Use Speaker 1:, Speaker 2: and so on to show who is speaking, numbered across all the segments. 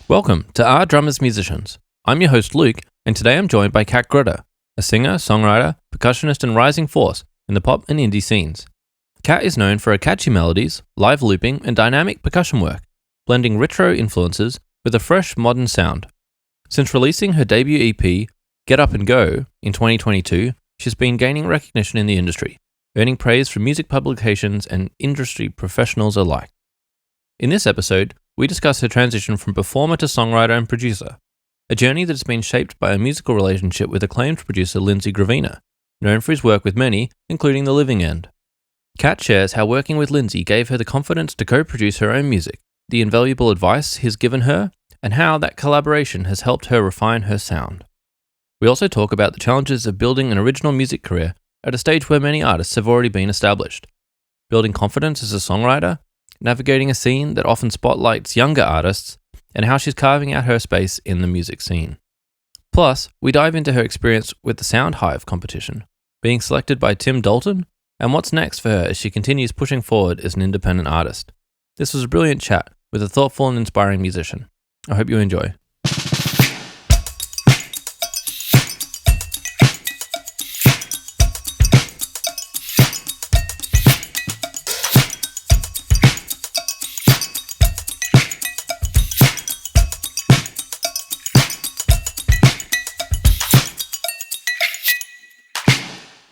Speaker 1: Welcome to Our Drummers Musicians. I'm your host Luke, and today I'm joined by Kat Greta, a singer, songwriter, percussionist and rising force in the pop and indie scenes. Kat is known for her catchy melodies, live looping and dynamic percussion work, blending retro influences with a fresh modern sound. Since releasing her debut EP, Get Up and Go, in 2022, she's been gaining recognition in the industry, earning praise from music publications and industry professionals alike. In this episode, we discuss her transition from performer to songwriter and producer, a journey that has been shaped by a musical relationship with acclaimed producer Lindsay Gravina, known for his work with many, including The Living End. Kat shares how working with Lindsay gave her the confidence to co-produce her own music, the invaluable advice he's given her, and how that collaboration has helped her refine her sound. We also talk about the challenges of building an original music career at a stage where many artists have already been established, building confidence as a songwriter, navigating a scene that often spotlights younger artists, and how she's carving out her space in the music scene. Plus, we dive into her experience with the Sound Hive competition, being selected by Tim Dalton, and what's next for her as she continues pushing forward as an independent artist. This was a brilliant chat with a thoughtful and inspiring musician. I hope you enjoy.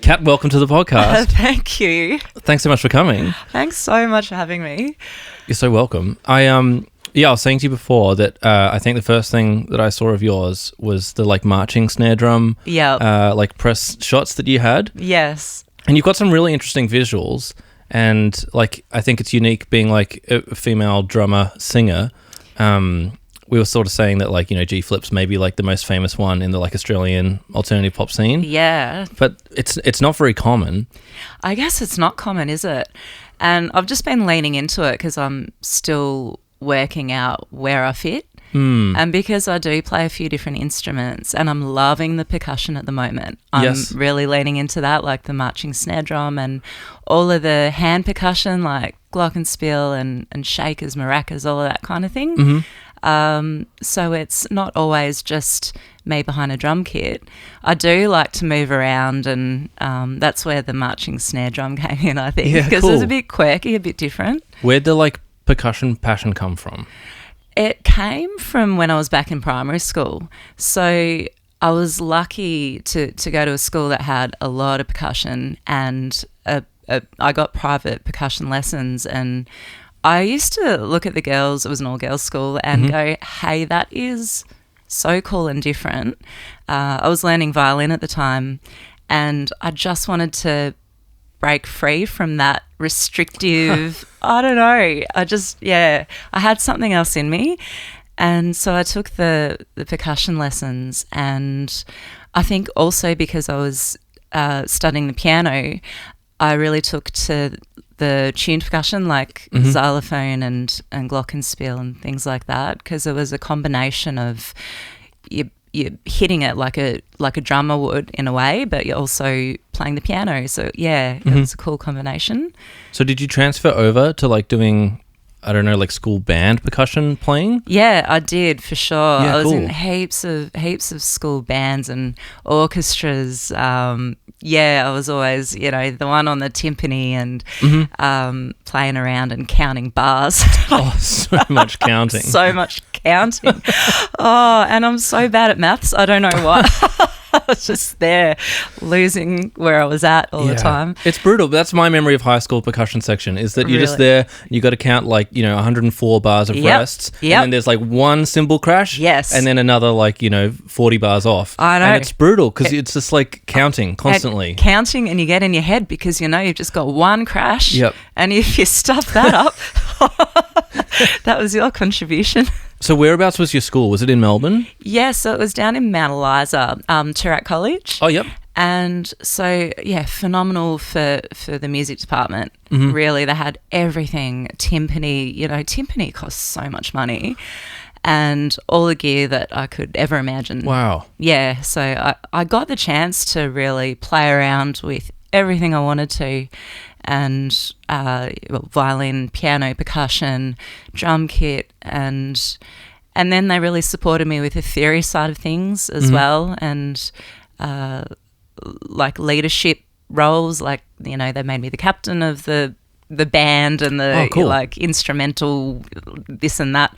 Speaker 1: Kat, welcome to the podcast.
Speaker 2: Thank you.
Speaker 1: Thanks so much for coming.
Speaker 2: Thanks so much for having me.
Speaker 1: You're so welcome. I was saying to you before that I think the first thing that I saw of yours was the marching snare drum, press shots that you had.
Speaker 2: Yes.
Speaker 1: And you've got some really interesting visuals, and I think it's unique being a female drummer singer. We were sort of saying that G Flip's maybe the most famous one in the Australian alternative pop scene.
Speaker 2: Yeah.
Speaker 1: But it's not very common.
Speaker 2: I guess it's not common, is it? And I've just been leaning into it because I'm still working out where I fit. And because I do play a few different instruments and I'm loving the percussion at the moment. I'm really leaning into that, like the marching snare drum and all of the hand percussion like glockenspiel and shakers, maracas, all of that kind of thing.
Speaker 1: Mm-hmm.
Speaker 2: So it's not always just me behind a drum kit. I do like to move around, and that's where the marching snare drum came in, I think, because it was a bit quirky, a bit different.
Speaker 1: Where'd the percussion passion come from?
Speaker 2: It came from when I was back in primary school. So I was lucky to go to a school that had a lot of percussion, and I got private percussion lessons, and I used to look at the girls, it was an all-girls school, and go, hey, that is so cool and different. I was learning violin at the time, and I just wanted to break free from that restrictive, I don't know, I had something else in me. And so I took the percussion lessons, and I think also because I was studying the piano, I really took to the tuned percussion xylophone and glockenspiel and things like that, because it was a combination of you're hitting it like a drummer would in a way, but you're also playing the piano. So it was a cool combination. So
Speaker 1: did you transfer over to doing, I don't know, school band percussion playing?
Speaker 2: Yeah, I did for sure.
Speaker 1: Yeah,
Speaker 2: I was
Speaker 1: cool.
Speaker 2: in heaps of school bands and orchestras. I was always, the one on the timpani and playing around and counting bars.
Speaker 1: Oh, so much counting.
Speaker 2: So much counting. Oh, and I'm so bad at maths. I don't know why. I was just there losing where I was at all the time.
Speaker 1: It's brutal. That's my memory of high school percussion section, is that you're just
Speaker 2: Really?
Speaker 1: there, you got to count 104 bars of rests, and then there's one cymbal crash, and then another 40 bars off.
Speaker 2: I know.
Speaker 1: And it's brutal because it's just counting constantly.
Speaker 2: Counting, and you get in your head because you've just got one crash.
Speaker 1: Yep.
Speaker 2: And if you stuff that up, that was your contribution.
Speaker 1: So whereabouts was your school? Was it in Melbourne?
Speaker 2: Yeah, so it was down in Mount Eliza, Toorak College.
Speaker 1: Oh, yep.
Speaker 2: And so, phenomenal for the music department. Really, they had everything. Timpani, timpani costs so much money, and all the gear that I could ever imagine.
Speaker 1: Wow.
Speaker 2: Yeah, so I got the chance to really play around with everything I wanted to, and violin, piano, percussion, drum kit, and And then they really supported me with the theory side of things as well, and like leadership roles. Like, you know, they made me the captain of the band and the like instrumental this and that.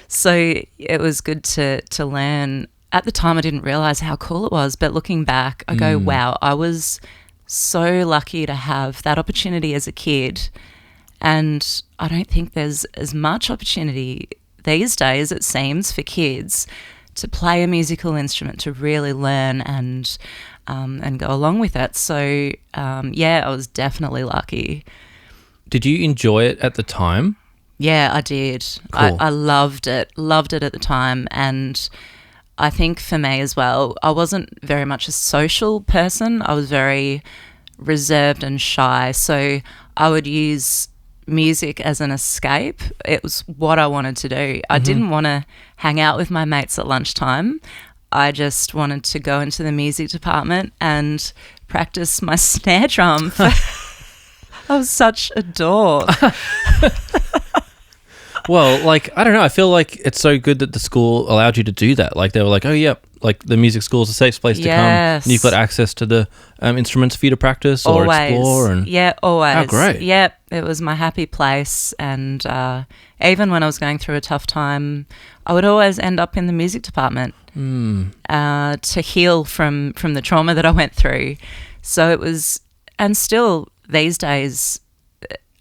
Speaker 2: So it was good to learn. At the time, I didn't realize how cool it was, but looking back, I go, wow, I was so lucky to have that opportunity as a kid. And I don't think there's as much opportunity these days, it seems, for kids to play a musical instrument, to really learn and go along with it. So, I was definitely lucky.
Speaker 1: Did you enjoy it at the time?
Speaker 2: Yeah, I did.
Speaker 1: Cool.
Speaker 2: I loved it at the time. And I think for me as well, I wasn't very much a social person. I was very reserved and shy. So I would use music as an escape. It was what I wanted to do. I didn't want to hang out with my mates at lunchtime. I just wanted to go into the music department and practice my snare drum. I was such a dork.
Speaker 1: Well, like, I don't know. I feel like it's so good that the school allowed you to do that. Like, they were like, oh, yeah, like the music school is a safe place to come. And you've got access to the instruments for you to practice or explore. And
Speaker 2: yeah, always.
Speaker 1: Oh, great.
Speaker 2: Yep, it was my happy place. And even when I was going through a tough time, I would always end up in the music department to heal from the trauma that I went through. So it was, and still these days,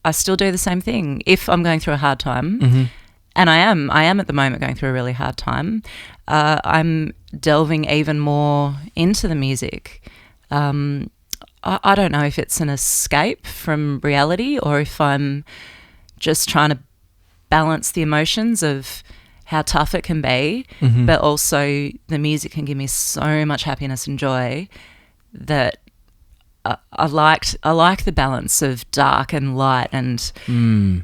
Speaker 2: I still do the same thing. If I'm going through a hard time, and I am at the moment going through a really hard time, I'm delving even more into the music. I don't know if it's an escape from reality or if I'm just trying to balance the emotions of how tough it can be, but also the music can give me so much happiness and joy that I like the balance of dark and light, and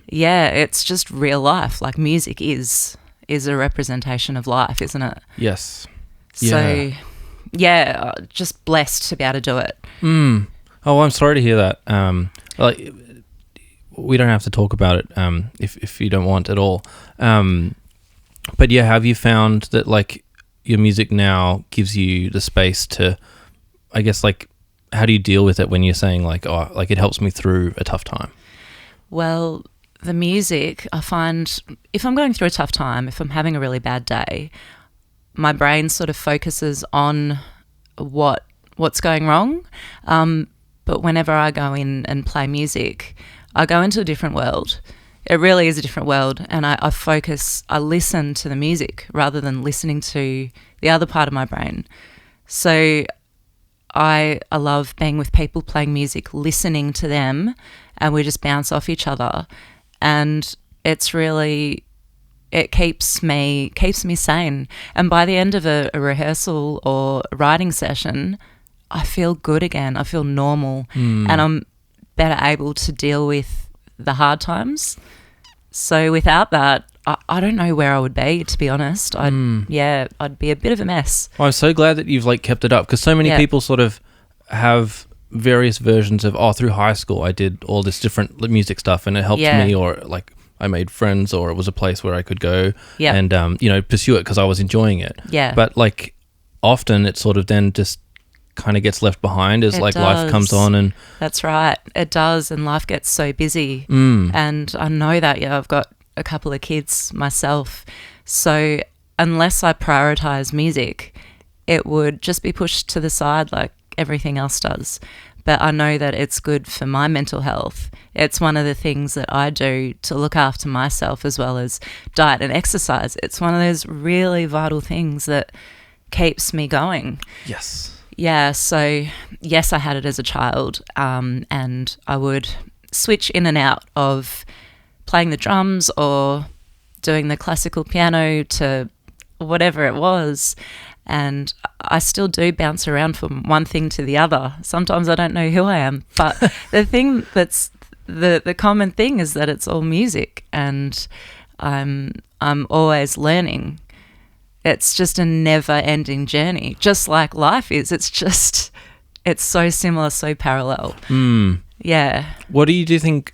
Speaker 2: it's just real life. Like, music is a representation of life, isn't it?
Speaker 1: yes.
Speaker 2: So, just blessed to be able to do it.
Speaker 1: Oh, I'm sorry to hear that. Like, we don't have to talk about it if you don't want at all. But yeah, have you found that like your music now gives you the space to, I guess, like, how do you deal with it when you're saying like, oh, like it helps me through a tough time?
Speaker 2: Well, the music, I find if I'm going through a tough time, if I'm having a really bad day, my brain sort of focuses on what's going wrong. But whenever I go in and play music, I go into a different world. It really is a different world, and I listen to the music rather than listening to the other part of my brain. So I love being with people, playing music, listening to them, and we just bounce off each other. And it's really, it keeps me sane. And by the end of a rehearsal or a writing session, I feel good again. I feel normal, and I'm better able to deal with the hard times. So without that, I don't know where I would be, to be honest. I'd be a bit of a mess.
Speaker 1: Well, I'm so glad that you've like kept it up, because so many people sort of have various versions of, through high school I did all this different music stuff and it helped me, or like I made friends, or it was a place where I could go and pursue it because I was enjoying it. Yeah. But like often it sort of then just kind of gets left behind as life comes on. And
Speaker 2: that's right, it does, and life gets so busy. And I know that I've got a couple of kids myself, so unless I prioritize music, it would just be pushed to the side like everything else does. But I know that it's good for my mental health. It's one of the things that I do to look after myself, as well as diet and exercise. It's one of those really vital things that keeps me going.
Speaker 1: Yes.
Speaker 2: Yeah, so yes, I had it as a child, and I would switch in and out of playing the drums or doing the classical piano to whatever it was, and I still do bounce around from one thing to the other. Sometimes I don't know who I am, but the thing that's the common thing is that it's all music, and I'm always learning. It's just a never-ending journey, just like life is. It's so similar, so parallel. Yeah.
Speaker 1: What do you think?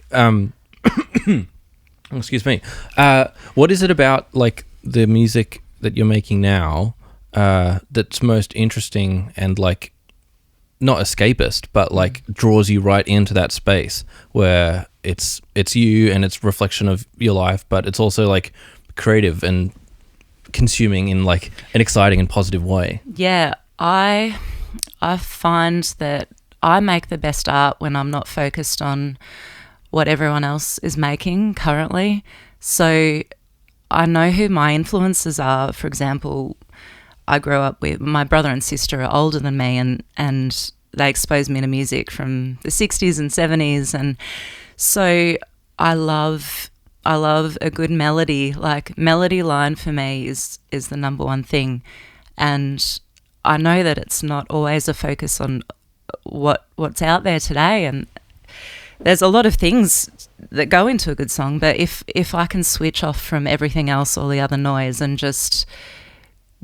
Speaker 1: Excuse me. What is it about like the music that you're making now that's most interesting and like not escapist, but like draws you right into that space where it's you and it's reflection of your life, but it's also like creative and consuming in like an exciting and positive way?
Speaker 2: Yeah, I find that I make the best art when I'm not focused on what everyone else is making currently. So I know who my influences are. For example, I grew up with my brother and sister are older than me, and they exposed me to music from the 60s and 70s, and so I love a good melody. Like, melody line for me is the number one thing, and I know that it's not always a focus on what's out there today, and there's a lot of things that go into a good song, but if I can switch off from everything else, all the other noise, and just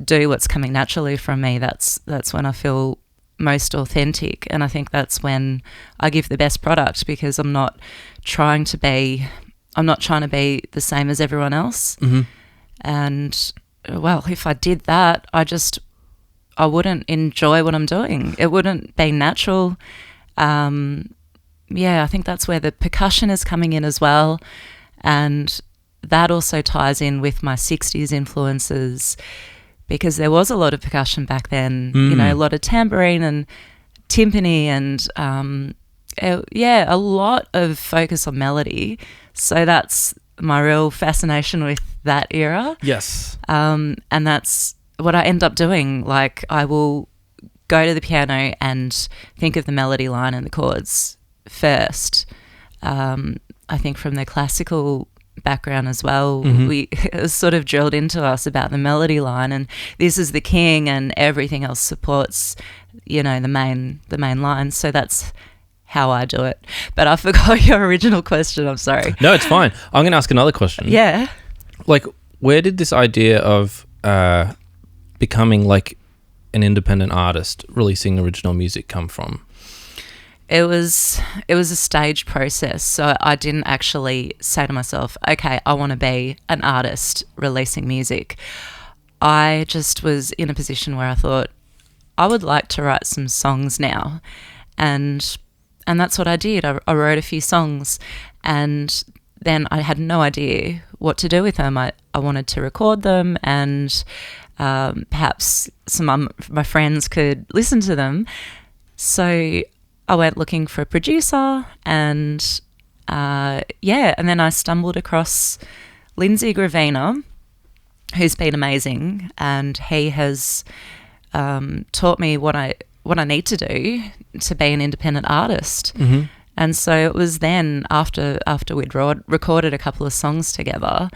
Speaker 2: do what's coming naturally from me, that's when I feel most authentic. And I think that's when I give the best product, because I'm not trying to be the same as everyone else.
Speaker 1: Mm-hmm.
Speaker 2: And well, if I did that, I wouldn't enjoy what I'm doing. It wouldn't be natural. I think that's where the percussion is coming in as well, and that also ties in with my 60s influences, because there was a lot of percussion back then, a lot of tambourine and timpani and, a lot of focus on melody. So that's my real fascination with that era.
Speaker 1: Yes.
Speaker 2: And that's what I end up doing. Like, I will go to the piano and think of the melody line and the chords first. I think from the classical background as well, it was sort of drilled into us about the melody line, and this is the king, and everything else supports, the main line. So that's how I do it. But I forgot your original question. I'm sorry.
Speaker 1: No, it's fine. I'm going to ask another question.
Speaker 2: Yeah.
Speaker 1: Like, where did this idea of becoming like an independent artist, releasing original music, come from?
Speaker 2: It was a staged process. So I didn't actually say to myself, okay, I want to be an artist releasing music. I just was in a position where I thought, I would like to write some songs now. And that's what I did. I wrote a few songs, and then I had no idea what to do with them. I wanted to record them, and perhaps some of my friends could listen to them. So I went looking for a producer, and and then I stumbled across Lindsay Gravina, who's been amazing, and he has taught me what I need to do to be an independent artist. Mm-hmm. And so it was then, after we'd recorded a couple of songs together,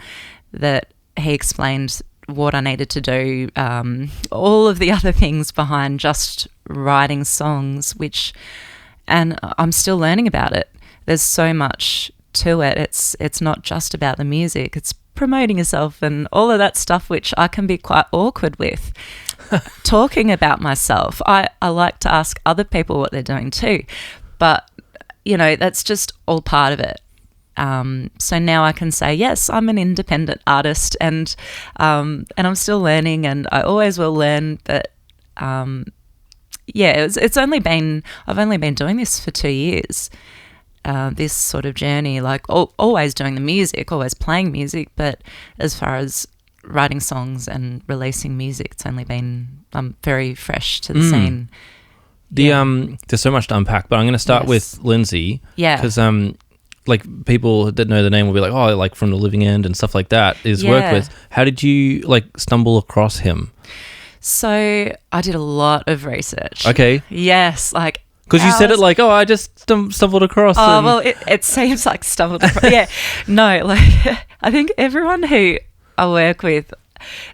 Speaker 2: that he explained what I needed to do, all of the other things behind just writing songs, and I'm still learning about it. There's so much to it. It's not just about the music. It's promoting yourself and all of that stuff, which I can be quite awkward with. Talking about myself, I like to ask other people what they're doing too, but that's just all part of it. So now I can say, yes, I'm an independent artist, and I'm still learning, and I always will learn. But I've only been doing this for 2 years. This sort of journey, like always doing the music, always playing music, but as far as writing songs and releasing music, it's only been, I'm very fresh to the scene.
Speaker 1: There's so much to unpack, but I'm going to start with Lindsay. Yeah. Because like people that know the name will be like, oh, like from The Living End and stuff like that is worked with. How did you like stumble across him? So I did a lot of research. Okay. Yes, like. Because you said it like, oh, I just stumbled across. Oh, well,
Speaker 2: it seems like stumbled across. Yeah. No, like I think everyone who I work with,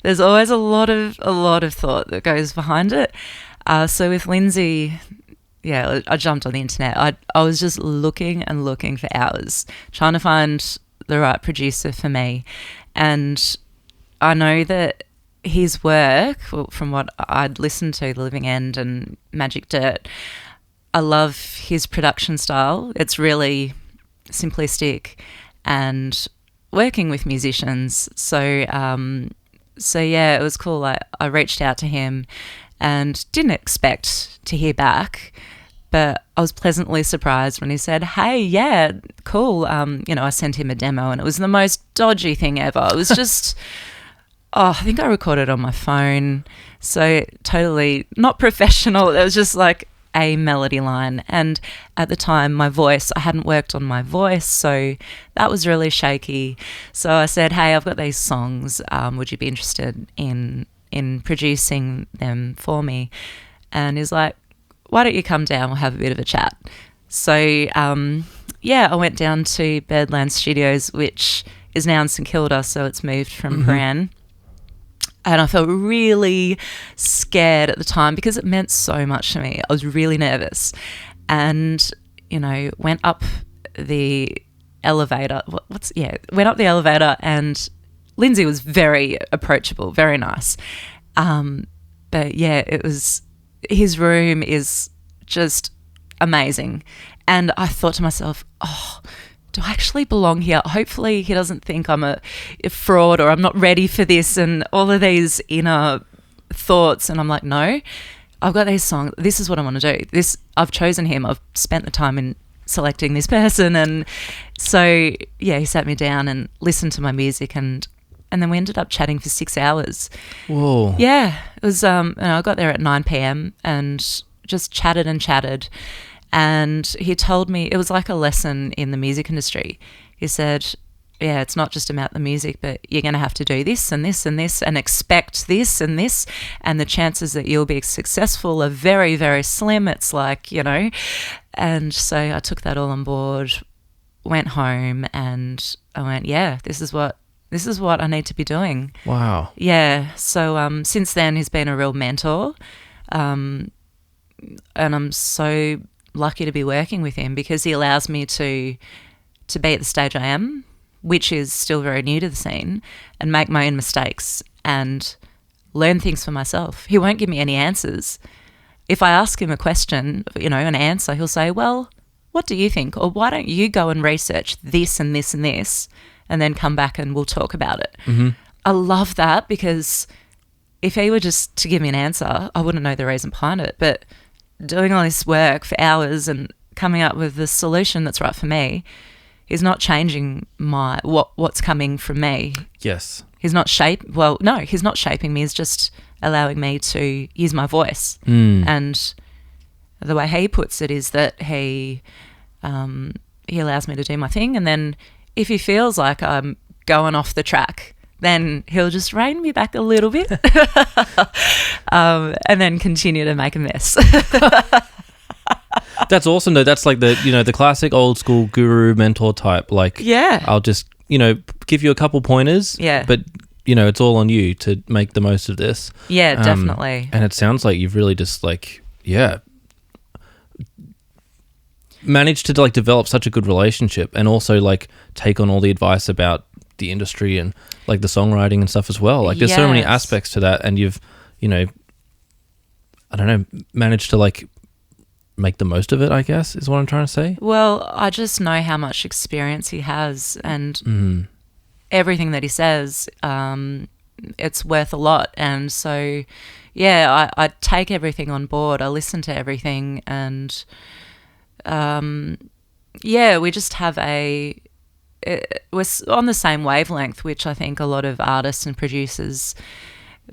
Speaker 2: there's always a lot of thought that goes behind it. So with Lindsay, I jumped on the internet. I was just looking and looking for hours, trying to find the right producer for me. And I know that his work, from what I'd listened to, The Living End and Magic Dirt, I love his production style. It's really simplistic and working with musicians. So yeah, it was cool. I reached out to him and didn't expect to hear back, but I was pleasantly surprised when he said, "Hey, yeah, cool." I sent him a demo, and it was the most dodgy thing ever. It was just, I think I recorded on my phone, so totally not professional. It was just like a melody line, and at the time, I hadn't worked on my voice, so that was really shaky. So I said, "Hey, I've got these songs. Would you be interested in producing them for me?" And he's like, "Why don't you come down? We'll have a bit of a chat." So, I went down to Birdland Studios, which is now in St Kilda, so it's moved from Paran. And I felt really scared at the time because it meant so much to me. I was really nervous. And, went up the elevator. Went up the elevator, and Lindsay was very approachable, very nice. But yeah, his room is just amazing. And I thought to myself, do I actually belong here? Hopefully he doesn't think I'm a fraud or I'm not ready for this, and all of these inner thoughts. And I'm like, no, I've got these songs. This is what I want to do. I've chosen him. I've spent the time in selecting this person. And so, yeah, he sat me down and listened to my music, and then we ended up chatting for 6 hours.
Speaker 1: Whoa.
Speaker 2: Yeah. It was, I got there at 9 p.m. and just chatted and chatted. And he told me, it was like a lesson in the music industry. He said, yeah, it's not just about the music, but you're going to have to do this and this and this and expect this and this. And the chances that you'll be successful are very, very slim. It's like, And so I took that all on board, went home, and I went, yeah, this is what I need to be doing.
Speaker 1: Wow.
Speaker 2: Yeah. So since then, he's been a real mentor. And I'm so lucky to be working with him because he allows me to be at the stage I am, which is still very new to the scene, and make my own mistakes and learn things for myself. He won't give me any answers. If I ask him a question, an answer, he'll say, well, what do you think? Or why don't you go and research this and this and this, and then come back and we'll talk about it. Mm-hmm. I love that, because if he were just to give me an answer, I wouldn't know the reason behind it. But doing all this work for hours and coming up with the solution that's right for me, he's not changing what's coming from me.
Speaker 1: Yes.
Speaker 2: He's not shaping me. He's just allowing me to use my voice. And the way he puts it is that he allows me to do my thing, and then if he feels like I'm going off the track, then he'll just rein me back a little bit and then continue to make a mess.
Speaker 1: That's awesome, though. That's like the classic old school guru mentor type. Like, yeah, I'll just, give you a couple pointers. Yeah. But, it's all on you to make the most of this.
Speaker 2: Yeah, definitely.
Speaker 1: And it sounds like you've really just managed to develop such a good relationship, and also take on all the advice about the industry and the songwriting and stuff as well. There's so many aspects to that, and you've managed to make the most of it, I guess, is what I'm trying to say.
Speaker 2: Well, I just know how much experience he has, and everything that he says, it's worth a lot. And so I take everything on board. I listen to everything, and we just have we're on the same wavelength, which I think a lot of artists and producers,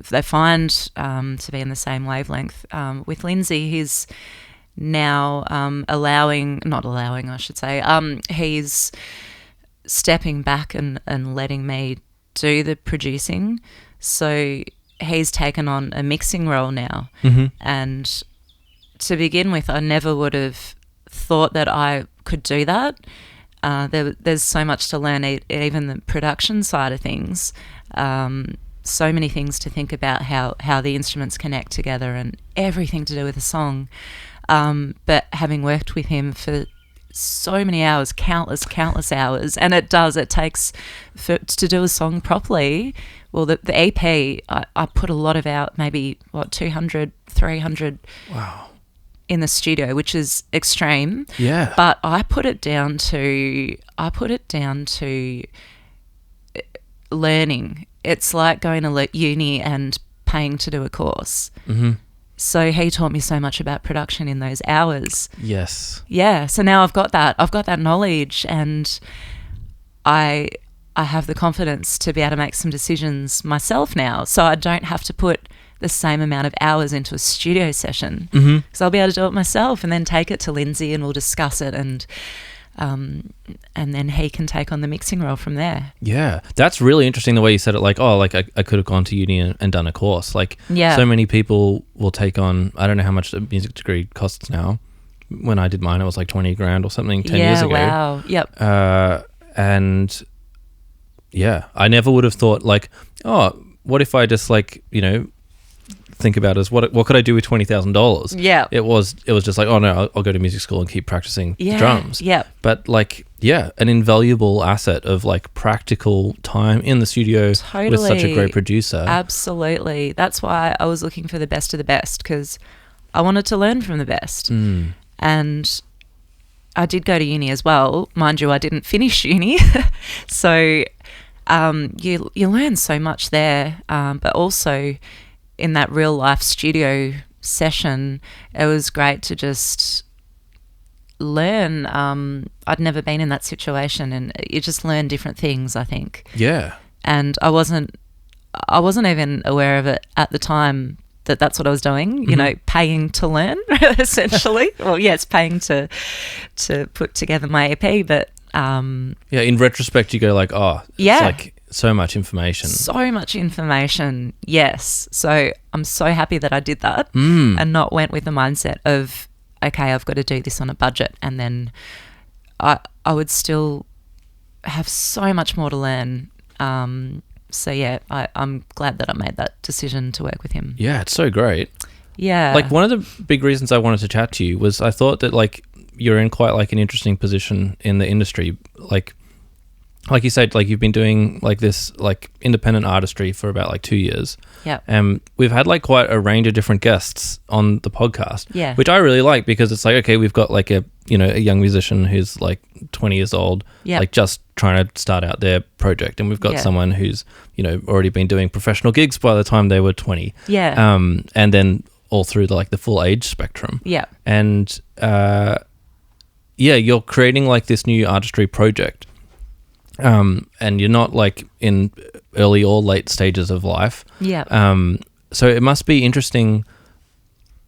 Speaker 2: they find to be in the same wavelength. With Lindsay, he's now he's stepping back and letting me do the producing. So he's taken on a mixing role now. Mm-hmm. And to begin with, I never would have thought that I could do that. There's so much to learn, even the production side of things. So many things to think about, how the instruments connect together and everything to do with a song. But having worked with him for so many hours, countless hours, and it takes to do a song properly. Well, the EP, I put a lot of out, maybe 200, 300. Wow. In the studio, which is extreme. Yeah. But I put it down to learning it's like going to uni and paying to do a course.
Speaker 1: Mm-hmm.
Speaker 2: So he taught me so much about production in those hours.
Speaker 1: Yes.
Speaker 2: Yeah. So now I've got that knowledge, and I have the confidence to be able to make some decisions myself now. So I don't have to put the same amount of hours into a studio session, because I'll be able to do it myself and then take it to Lindsay and we'll discuss it, and then he can take on the mixing role from there.
Speaker 1: Yeah, that's really interesting the way you said it. Like, oh, like I could have gone to uni and done a course. Like, so many people will take on, I don't know how much a music degree costs now. When I did mine, it was like 20 grand or something 10 years ago.
Speaker 2: Wow. Yep.
Speaker 1: And yeah, I never would have thought like, oh, what if I just like, think about as what could I do with $20,000?
Speaker 2: Yeah.
Speaker 1: It was just like, oh no, I'll go to music school and keep practicing the drums.
Speaker 2: Yeah.
Speaker 1: But like, yeah, an invaluable asset of like practical time in the studio with such a great producer.
Speaker 2: Absolutely. That's why I was looking for the best of the best, because I wanted to learn from the best. And I did go to uni as well. Mind you, I didn't finish uni. So you learn so much there, but also in that real life studio session, it was great to just learn. I'd never been in that situation, and you just learn different things, I think.
Speaker 1: Yeah. And
Speaker 2: I wasn't even aware of it at the time that that's what I was doing, paying to learn, essentially. Well, yes, paying to put together my EP, but
Speaker 1: yeah, in retrospect you go like, oh, it's like so much information.
Speaker 2: So much information, yes. So I'm so happy that I did that and not went with the mindset of, okay, I've got to do this on a budget, and then I would still have so much more to learn. So yeah, I'm glad that I made that decision to work with him. Yeah,
Speaker 1: it's so great.
Speaker 2: Yeah.
Speaker 1: Like one of the big reasons I wanted to chat to you was I thought that like you're in quite like an interesting position in the industry. Like you said, like you've been doing like this like independent artistry for about like 2 years.
Speaker 2: Yeah.
Speaker 1: And we've had like quite a range of different guests on the podcast.
Speaker 2: Yeah.
Speaker 1: Which I really like, because it's like, okay, we've got like a young musician who's like 20 years old, like just trying to start out their project. And we've got someone who's, already been doing professional gigs by the time they were 20.
Speaker 2: Yeah.
Speaker 1: And then all through the full age spectrum.
Speaker 2: Yeah.
Speaker 1: And you're creating like this new artistry project. And you're not like in early or late stages of life.
Speaker 2: Yeah.
Speaker 1: So it must be interesting,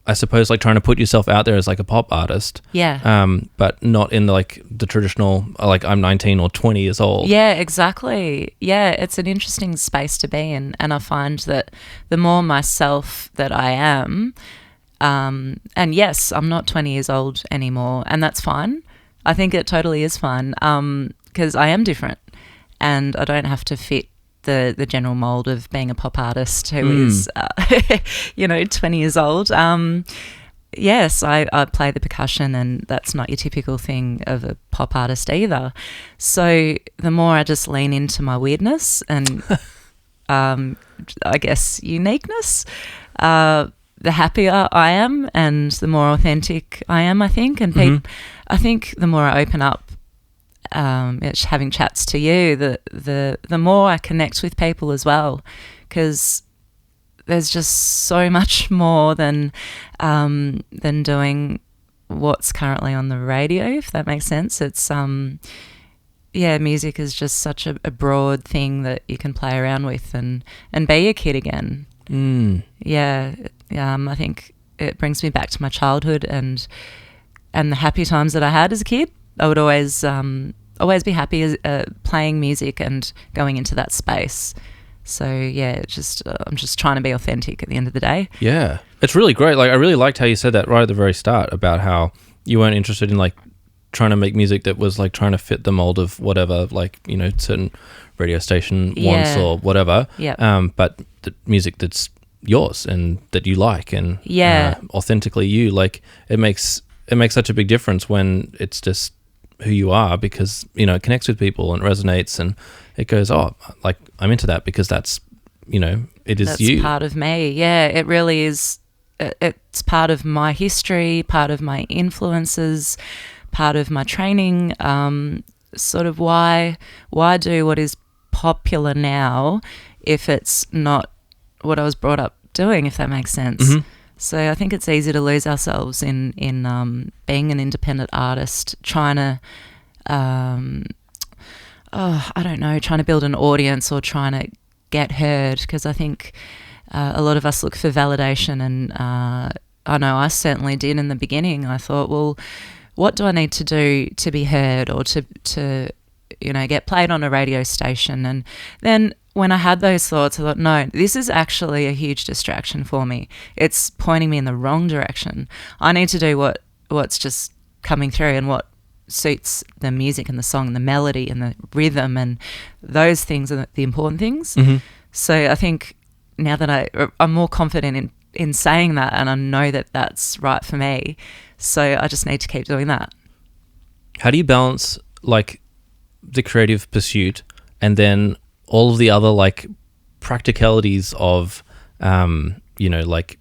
Speaker 1: I suppose, like trying to put yourself out there as like a pop artist.
Speaker 2: Yeah.
Speaker 1: But not in the traditional, like I'm 19 or 20 years old.
Speaker 2: Yeah, exactly. Yeah, it's an interesting space to be in. And I find that the more myself that I am, and yes, I'm not 20 years old anymore, and that's fine. I think it totally is fine. Because I am different, and I don't have to fit the general mold of being a pop artist who is 20 years old. Yes, I play the percussion, and that's not your typical thing of a pop artist either. So the more I just lean into my weirdness and I guess uniqueness, the happier I am, and the more authentic I am, I think. And I think the more I open up, having chats to you, the more I connect with people as well, because there's just so much more than doing what's currently on the radio, if that makes sense. It's music is just such a broad thing that you can play around with and be a kid again. I think it brings me back to my childhood and the happy times that I had as a kid. I would always be happy playing music and going into that space. So yeah, I'm just trying to be authentic at the end of the day.
Speaker 1: Yeah, it's really great. Like I really liked how you said that right at the very start about how you weren't interested in like trying to make music that was like trying to fit the mold of whatever, like certain radio station wants or whatever.
Speaker 2: Yeah.
Speaker 1: But the music that's yours and that you like and authentically you, like it makes such a big difference when it's just who you are, because it connects with people and resonates, and it goes, oh, like I'm into that because that's that's you.
Speaker 2: Part of me. Yeah, it really is. It's part of my history, part of my influences, part of my training. Sort of why do what is popular now if it's not what I was brought up doing, if that makes sense. So I think it's easy to lose ourselves in being an independent artist, trying to, I don't know, trying to build an audience or trying to get heard, because I think a lot of us look for validation, and I know I certainly did in the beginning. I thought, well, what do I need to do to be heard or to get played on a radio station? And then when I had those thoughts, I thought, no, this is actually a huge distraction for me. It's pointing me in the wrong direction. I need to do what's just coming through and what suits the music and the song and the melody and the rhythm, and those things are the important things. So I think now that I'm more confident in saying that, and I know that that's right for me, so I just need to keep doing that.
Speaker 1: How do you balance like the creative pursuit and then all of the other like practicalities of like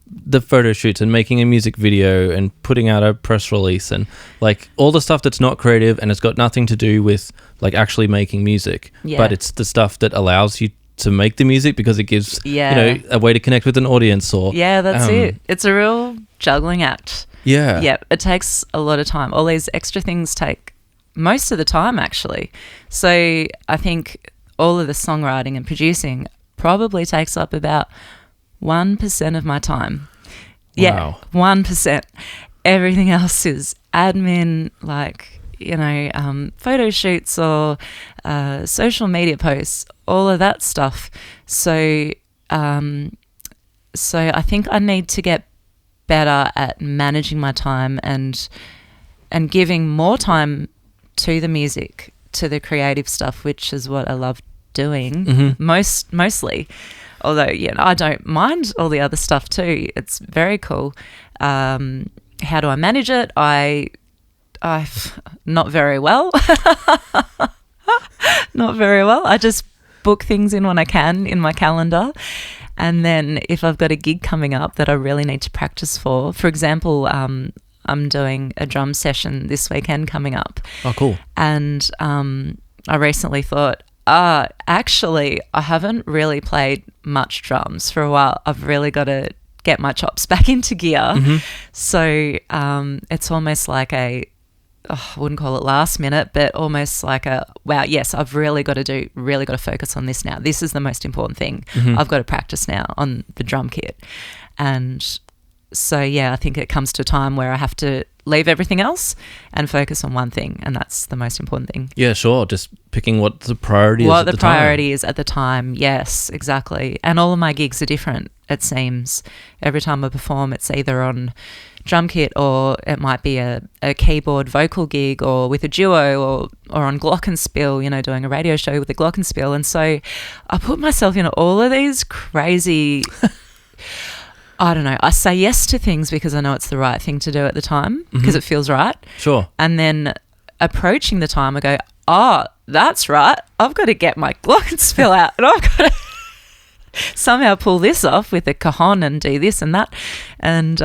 Speaker 1: the photo shoots and making a music video and putting out a press release and like all the stuff that's not creative and it's got nothing to do with like actually making music, but it's the stuff that allows you to make the music because it gives a way to connect with an audience? Or
Speaker 2: that's it. It's a real juggling act. It takes a lot of time. All these extra things take most of the time, actually. So I think all of the songwriting and producing probably takes up about 1% of my time.
Speaker 1: Wow.
Speaker 2: 1%. Everything else is admin, like photo shoots or social media posts, all of that stuff. So I think I need to get better at managing my time and giving more time to the music, to the creative stuff, which is what I love doing mostly. Although, I don't mind all the other stuff too. It's very cool. How do I manage it? I not very well. Not very well. I just book things in when I can in my calendar. And then if I've got a gig coming up that I really need to practice for example, I'm doing a drum session this weekend coming up.
Speaker 1: Oh, cool.
Speaker 2: And I recently thought, actually, I haven't really played much drums for a while. I've really got to get my chops back into gear. So it's almost like I wouldn't call it last minute, but almost like wow, yes, I've really got to focus on this now. This is the most important thing. I've got to practice now on the drum kit. And so, I think it comes to a time where I have to leave everything else and focus on one thing, and that's the most important thing. Yeah,
Speaker 1: sure. Just picking what the priority is at the time.
Speaker 2: What the priority is at the time, yes, exactly. And all of my gigs are different, it seems. Every time I perform, it's either on drum kit or it might be a keyboard vocal gig or with a duo or on glockenspiel, doing a radio show with a glockenspiel. And so I put myself in all of these crazy... I don't know. I say yes to things because I know it's the right thing to do at the time because it feels right.
Speaker 1: Sure.
Speaker 2: And then approaching the time, I go, that's right. I've got to get my glockenspiel out and I've got to somehow pull this off with a cajon and do this and that. And,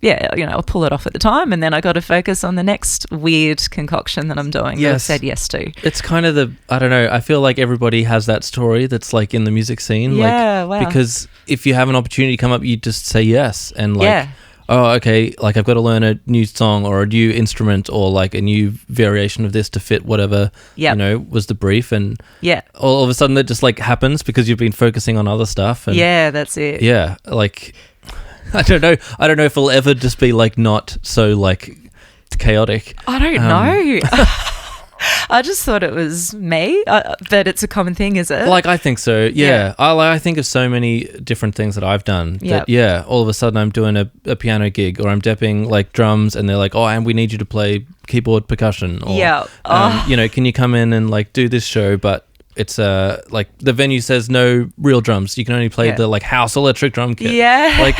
Speaker 2: I'll pull it off at the time and then I got to focus on the next weird concoction that I'm doing that I've said yes to.
Speaker 1: It's kind of I don't know, I feel like everybody has that story that's like in the music scene.
Speaker 2: Yeah, wow.
Speaker 1: Because if you have an opportunity come up, you just say yes and okay, like I've got to learn a new song or a new instrument or like a new variation of this to fit whatever, was the brief. And all of a sudden it just like happens because you've been focusing on other stuff. And
Speaker 2: that's it.
Speaker 1: Yeah, like... I don't know if it'll ever just be like not so like chaotic.
Speaker 2: I don't know. I just thought it was me, but it's a common thing, is it?
Speaker 1: Like I think so. Yeah. I think of so many different things that I've done. That all of a sudden I'm doing a piano gig or I'm depping like drums and they're like, and we need you to play keyboard percussion. Or, can you come in and like do this show, but it's like the venue says no real drums. You can only play the like house electric drum kit. Like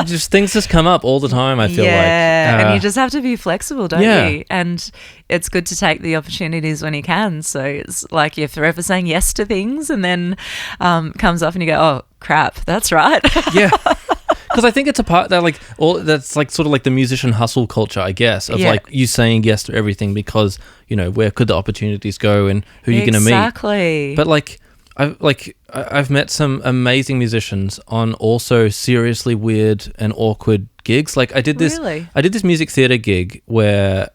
Speaker 1: just things just come up all the time, I feel like.
Speaker 2: And you just have to be flexible, don't you? And it's good to take the opportunities when you can. So it's like you're forever saying yes to things and then comes up and you go, oh crap, that's right.
Speaker 1: Because I think it's a part that like that's like sort of like the musician hustle culture, I guess, of like you saying yes to everything because where could the opportunities go and who you're going to meet.
Speaker 2: Exactly.
Speaker 1: But like I've met some amazing musicians on also seriously weird and awkward gigs. Like I did this music theater gig where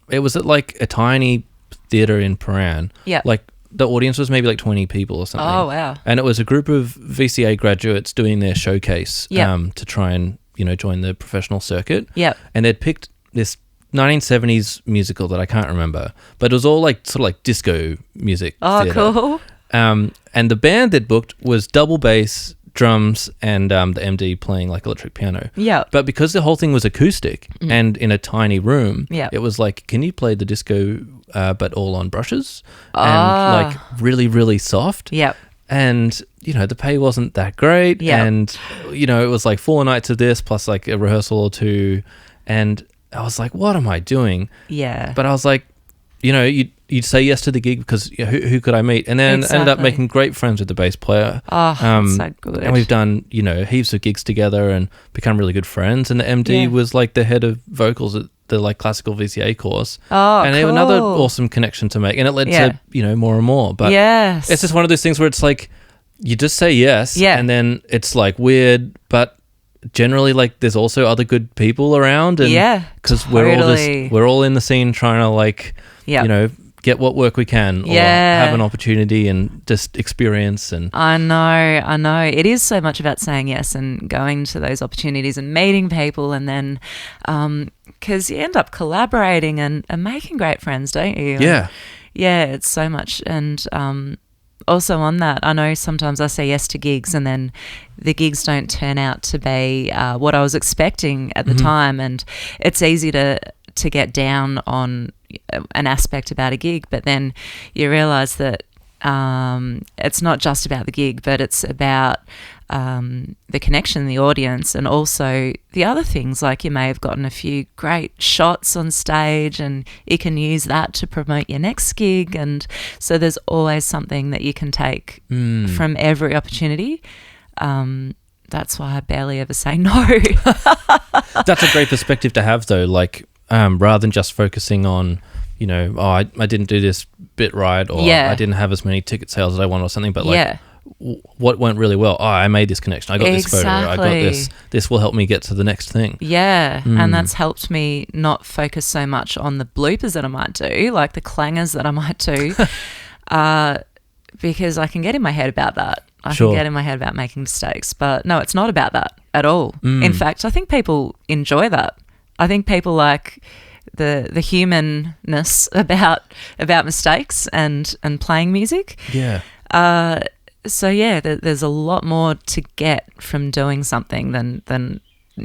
Speaker 1: it was at like a tiny theater in Paran.
Speaker 2: Yeah.
Speaker 1: Like the audience was maybe like 20 people or something.
Speaker 2: Oh, wow.
Speaker 1: And it was a group of VCA graduates doing their showcase to try and, join the professional circuit.
Speaker 2: Yeah.
Speaker 1: And they'd picked this 1970s musical that I can't remember, but it was all like sort of like disco music.
Speaker 2: Oh,
Speaker 1: theater.
Speaker 2: cool.
Speaker 1: And the band they'd booked was double bass, drums, and the MD playing like electric piano.
Speaker 2: Yeah.
Speaker 1: But because the whole thing was acoustic and in a tiny room, it was like, can you play the disco but all on brushes and like really, really soft?
Speaker 2: Yep.
Speaker 1: And, the pay wasn't that great.
Speaker 2: Yep.
Speaker 1: And, it was like 4 nights of this plus like a rehearsal or two. And I was like, what am I doing?
Speaker 2: Yeah.
Speaker 1: But I was like, you'd say yes to the gig because who could I meet? And then ended up making great friends with the bass player.
Speaker 2: Oh, so good.
Speaker 1: And we've done, heaps of gigs together and become really good friends. And the MD was like the head of vocals at the like classical VCA course.
Speaker 2: Oh,
Speaker 1: and
Speaker 2: cool.
Speaker 1: Another awesome connection to make. And it led to, more and more. But it's just one of those things where it's like, you just say yes.
Speaker 2: Yeah.
Speaker 1: And then it's like weird, but generally like there's also other good people around. And because
Speaker 2: totally.
Speaker 1: we're all in the scene trying to like, get what work we can or have an opportunity and just experience. And
Speaker 2: I know. It is so much about saying yes and going to those opportunities and meeting people, and then because you end up collaborating and making great friends, don't you?
Speaker 1: Yeah.
Speaker 2: Yeah, it's so much. And also on that, I know sometimes I say yes to gigs and then the gigs don't turn out to be what I was expecting at the time, and it's easy to get down on an aspect about a gig, but then you realise that it's not just about the gig, but it's about the connection, the audience, and also the other things, like you may have gotten a few great shots on stage and you can use that to promote your next gig, and so there's always something that you can take from every opportunity. That's why I barely ever say no.
Speaker 1: That's a great perspective to have though, like rather than just focusing on I didn't do this bit right, or I didn't have as many ticket sales as I wanted or something, but like what went really well? I made this connection. I got this photo. I got this. This will help me get to the next thing.
Speaker 2: Yeah, and that's helped me not focus so much on the bloopers that I might do, like the clangers that I might do, because I can get in my head about that. I can get in my head about making mistakes, but no, it's not about that at all. In fact, I think people enjoy that. I think people like the humanness about mistakes and playing music.
Speaker 1: Yeah.
Speaker 2: So there's a lot more to get from doing something than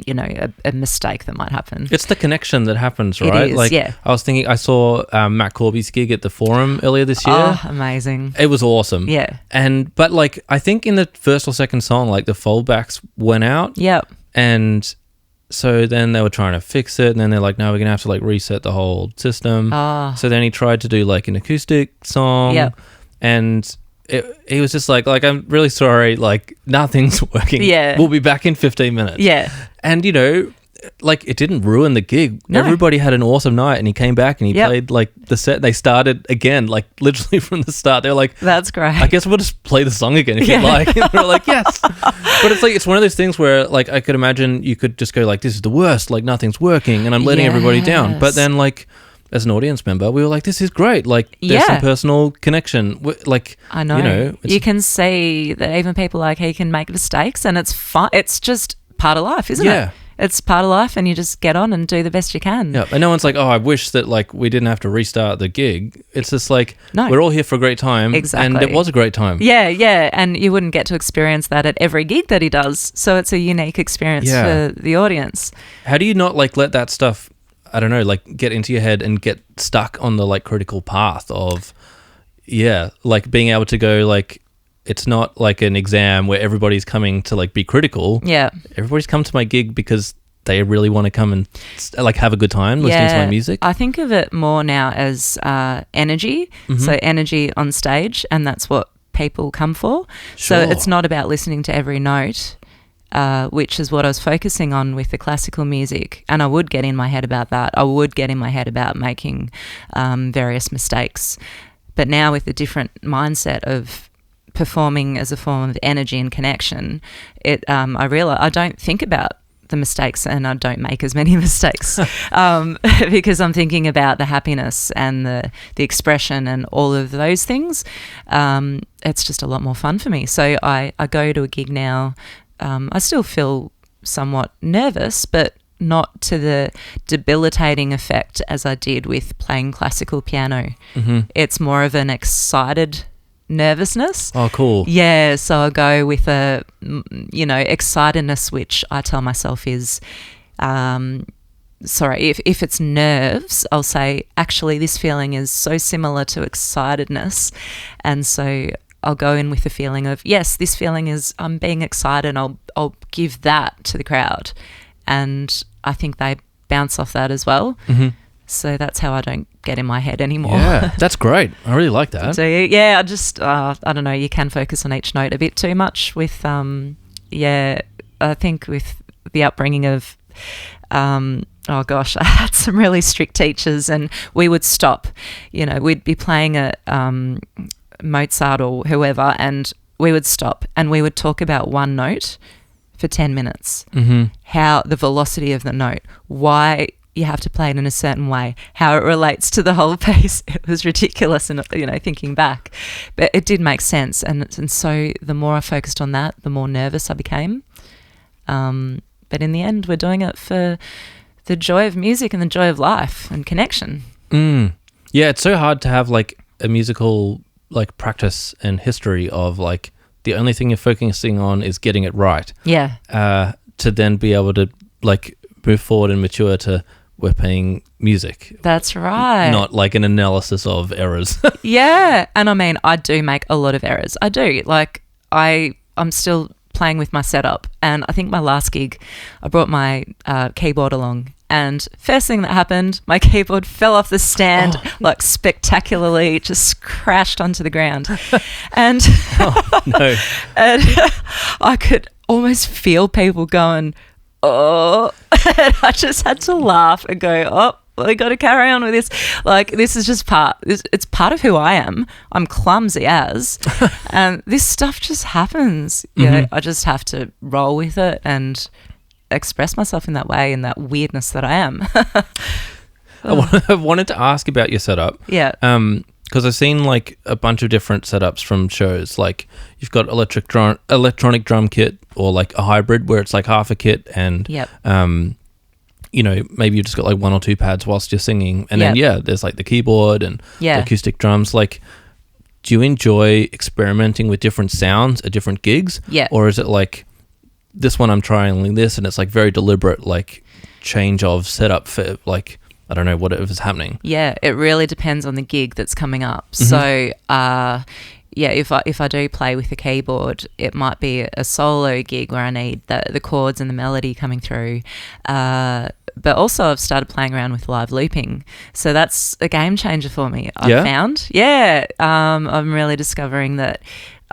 Speaker 2: a mistake that might happen.
Speaker 1: It's the connection that happens, right?
Speaker 2: It is,
Speaker 1: like
Speaker 2: yeah.
Speaker 1: I was thinking, I saw Matt Corby's gig at the Forum earlier this year.
Speaker 2: Oh, amazing!
Speaker 1: It was awesome.
Speaker 2: Yeah.
Speaker 1: But like I think in the first or second song, like the foldbacks went out.
Speaker 2: Yep.
Speaker 1: And so then they were trying to fix it, and then they're like, no, we're going to have to like reset the whole system.
Speaker 2: Oh.
Speaker 1: So then he tried to do like an acoustic song.
Speaker 2: Yep.
Speaker 1: And he was just like, I'm really sorry, like nothing's working. Yeah. We'll be back in 15 minutes.
Speaker 2: Yeah.
Speaker 1: And like it didn't ruin the gig.
Speaker 2: No.
Speaker 1: Everybody had an awesome night, and he came back and he played like the set. They started again, like literally from the start. They're like,
Speaker 2: that's great.
Speaker 1: I guess we'll just play the song again if you like. And we're like, yes. But it's like, it's one of those things where like I could imagine you could just go like, this is the worst, like nothing's working and I'm letting everybody down. But then like as an audience member, we were like, this is great. Like there's some personal connection. Like,
Speaker 2: I know. You can see that even people like he can make mistakes, and it's fun. It's just part of life, isn't it? It's part of life, and you just get on and do the best you can.
Speaker 1: Yeah, and no one's like, I wish that like we didn't have to restart the gig. It's just like,
Speaker 2: no,
Speaker 1: we're all here for a great time.
Speaker 2: Exactly.
Speaker 1: And it was a great time.
Speaker 2: Yeah, and you wouldn't get to experience that at every gig that he does. So it's a unique experience for the audience.
Speaker 1: How do you not like let that stuff, I don't know, like get into your head and get stuck on the like critical path of, like being able to go like, it's not like an exam where everybody's coming to like be critical. Yeah. Everybody's come to my gig because they really want to come and like have a good time listening to my music.
Speaker 2: I think of it more now as energy. So energy on stage, and that's what people come for.
Speaker 1: Sure.
Speaker 2: So it's not about listening to every note, which is what I was focusing on with the classical music. And I would get in my head about that. I would get in my head about making various mistakes. But now with a different mindset of performing as a form of energy and connection, I realize I don't think about the mistakes, and I don't make as many mistakes because I'm thinking about the happiness and the expression and all of those things. It's just a lot more fun for me. So I go to a gig now. I still feel somewhat nervous, but not to the debilitating effect as I did with playing classical piano. Mm-hmm. It's more of an excited nervousness.
Speaker 1: Oh, cool.
Speaker 2: Yeah, so I go with a, excitedness, which I tell myself is, if it's nerves, I'll say, actually, this feeling is so similar to excitedness. And so I'll go in with the feeling of, yes, this feeling is I'm being excited. I'll give that to the crowd. And I think they bounce off that as well. Mm-hmm. So that's how I don't get in my head anymore.
Speaker 1: Yeah, that's great. I really like that.
Speaker 2: So yeah, I just, I don't know, you can focus on each note a bit too much with, I think with the upbringing of, I had some really strict teachers, and we would stop, we'd be playing a Mozart or whoever, and we would stop and we would talk about one note for 10 minutes, mm-hmm. how the velocity of the note, why you have to play it in a certain way, how it relates to the whole piece. It was ridiculous, and thinking back, but it did make sense. And so the more I focused on that, the more nervous I became. But in the end, we're doing it for the joy of music and the joy of life and connection.
Speaker 1: Yeah, it's so hard to have like a musical like practice and history of like the only thing you're focusing on is getting it right.
Speaker 2: Yeah.
Speaker 1: To then be able to like move forward and mature to we're playing music.
Speaker 2: That's right.
Speaker 1: Not like an analysis of errors.
Speaker 2: Yeah. And I mean, I do make a lot of errors. I do. Like I'm still playing with my setup, and I think my last gig I brought my keyboard along, and first thing that happened, my keyboard fell off the stand like spectacularly, just crashed onto the ground. And
Speaker 1: no.
Speaker 2: And I could almost feel people going, oh, and I just had to laugh and go, oh, we got to carry on with this. Like, this is just it's part of who I am. I'm clumsy as, and this stuff just happens. I just have to roll with it and express myself in that way, in that weirdness that I am.
Speaker 1: I wanted to ask about your setup.
Speaker 2: Yeah.
Speaker 1: Because I've seen like a bunch of different setups from shows. Like you've got electronic drum kit, or like a hybrid where it's like half a kit and maybe you've just got like one or two pads whilst you're singing, and then there's like the keyboard and the acoustic drums. Like, do you enjoy experimenting with different sounds at different gigs?
Speaker 2: Yeah.
Speaker 1: Or is it like this one I'm trying this and it's like very deliberate, like change of setup for like, I don't know, whatever's happening?
Speaker 2: Yeah, it really depends on the gig that's coming up. Mm-hmm. So, if I do play with the keyboard, it might be a solo gig where I need the chords and the melody coming through. But also I've started playing around with live looping. So that's a game changer for me, I've found. Yeah, I'm really discovering that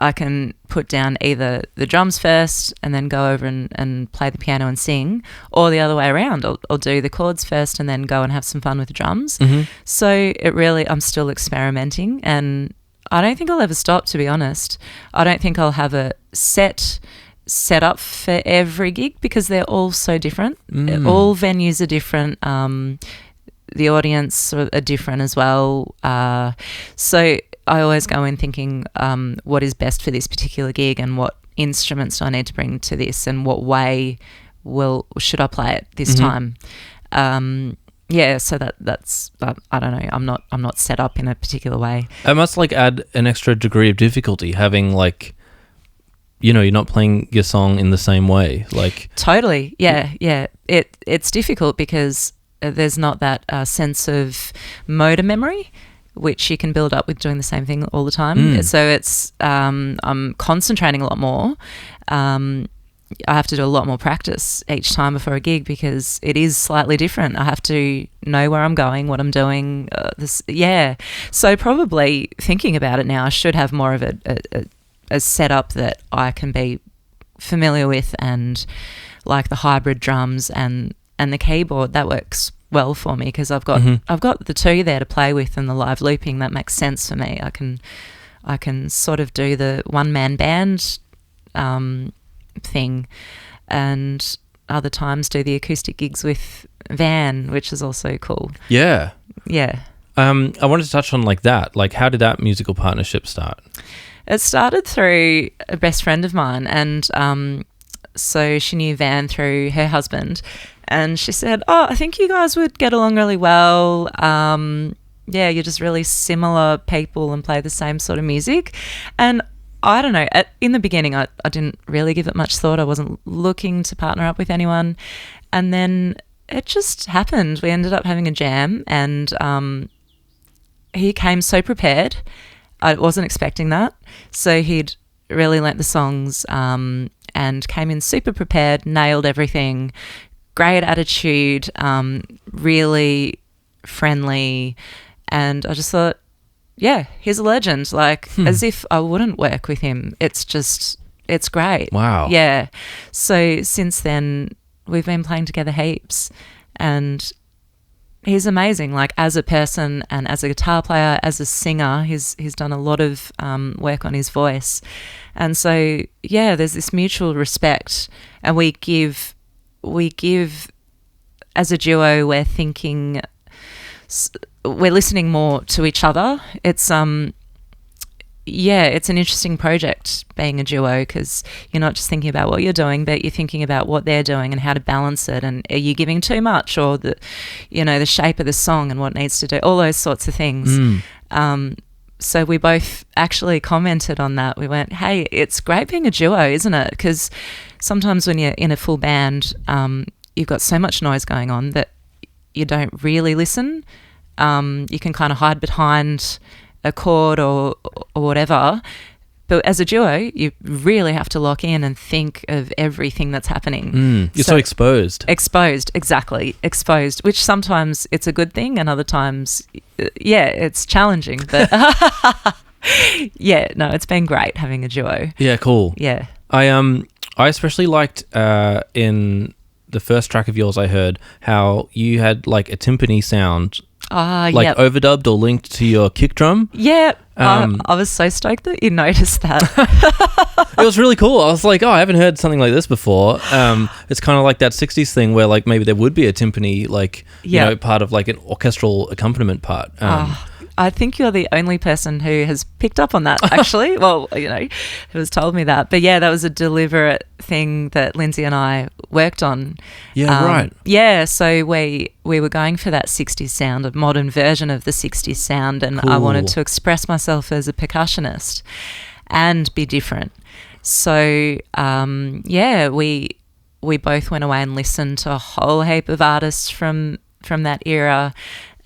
Speaker 2: I can put down either the drums first and then go over and play the piano and sing, or the other way around. I'll do the chords first and then go and have some fun with the drums. Mm-hmm. So I'm still experimenting, and I don't think I'll ever stop, to be honest. I don't think I'll have a set up for every gig because they're all so different. All venues are different. The audience are different as well. So I always go in thinking what is best for this particular gig, and what instruments do I need to bring to this, and what way should I play it this time. So that's I don't know. I'm not set up in a particular way.
Speaker 1: It must like add an extra degree of difficulty having like, you're not playing your song in the same way. Like
Speaker 2: totally, yeah. It's difficult because there's not that sense of motor memory, which you can build up with doing the same thing all the time. So it's I'm concentrating a lot more. I have to do a lot more practice each time before a gig because it is slightly different. I have to know where I'm going, what I'm doing. So probably thinking about it now, I should have more of a setup that I can be familiar with, and like the hybrid drums and the keyboard, that works well for me because I've got the two there to play with, and the live looping, that makes sense for me. I can sort of do the one-man band thing, and other times do the acoustic gigs with Van, which is also cool.
Speaker 1: Yeah.
Speaker 2: Yeah.
Speaker 1: I wanted to touch on like that. Like, how did that musical partnership start?
Speaker 2: It started through a best friend of mine, and so she knew Van through her husband, and she said, "Oh, I think you guys would get along really well. Yeah, you're just really similar people and play the same sort of music." And I don't know, in the beginning I didn't really give it much thought. I wasn't looking to partner up with anyone. And then it just happened. We ended up having a jam, and he came so prepared. I wasn't expecting that. So he'd really learnt the songs and came in super prepared, nailed everything, great attitude, really friendly. And I just thought, yeah, he's a legend. Like, as if I wouldn't work with him. It's great.
Speaker 1: Wow.
Speaker 2: Yeah. So since then, we've been playing together heaps, and he's amazing. Like, as a person and as a guitar player, as a singer, he's done a lot of work on his voice. And so, yeah, there's this mutual respect, and we give as a duo, we're listening more to each other. It's it's an interesting project being a duo, because you're not just thinking about what you're doing, but you're thinking about what they're doing and how to balance it, and are you giving too much, or the shape of the song and what needs to do, all those sorts of things. So we both actually commented on that. We went, hey, it's great being a duo, isn't it? Because sometimes when you're in a full band, you've got so much noise going on that you don't really listen. You can kind of hide behind a chord or whatever. But as a duo, you really have to lock in and think of everything that's happening.
Speaker 1: You're so exposed.
Speaker 2: Exposed, exactly. Exposed, which sometimes it's a good thing, and other times, it's challenging. But yeah, no, it's been great having a duo.
Speaker 1: Yeah, cool.
Speaker 2: Yeah.
Speaker 1: I especially liked in the first track of yours, I heard how you had like a timpani sound, like overdubbed or linked to your kick drum.
Speaker 2: Yeah. I was so stoked that you noticed that.
Speaker 1: It was really cool. I was like, I haven't heard something like this before. It's kind of like that 60s thing where like maybe there would be a timpani, like, you know, part of like an orchestral accompaniment part.
Speaker 2: I think you're the only person who has picked up on that, actually. Well, who has told me that. But yeah, that was a deliberate thing that Lindsay and I worked on.
Speaker 1: Yeah, right.
Speaker 2: Yeah, so we were going for that 60s sound, a modern version of the 60s sound, and
Speaker 1: Cool.
Speaker 2: I wanted to express myself as a percussionist and be different. So, we both went away and listened to a whole heap of artists from that era,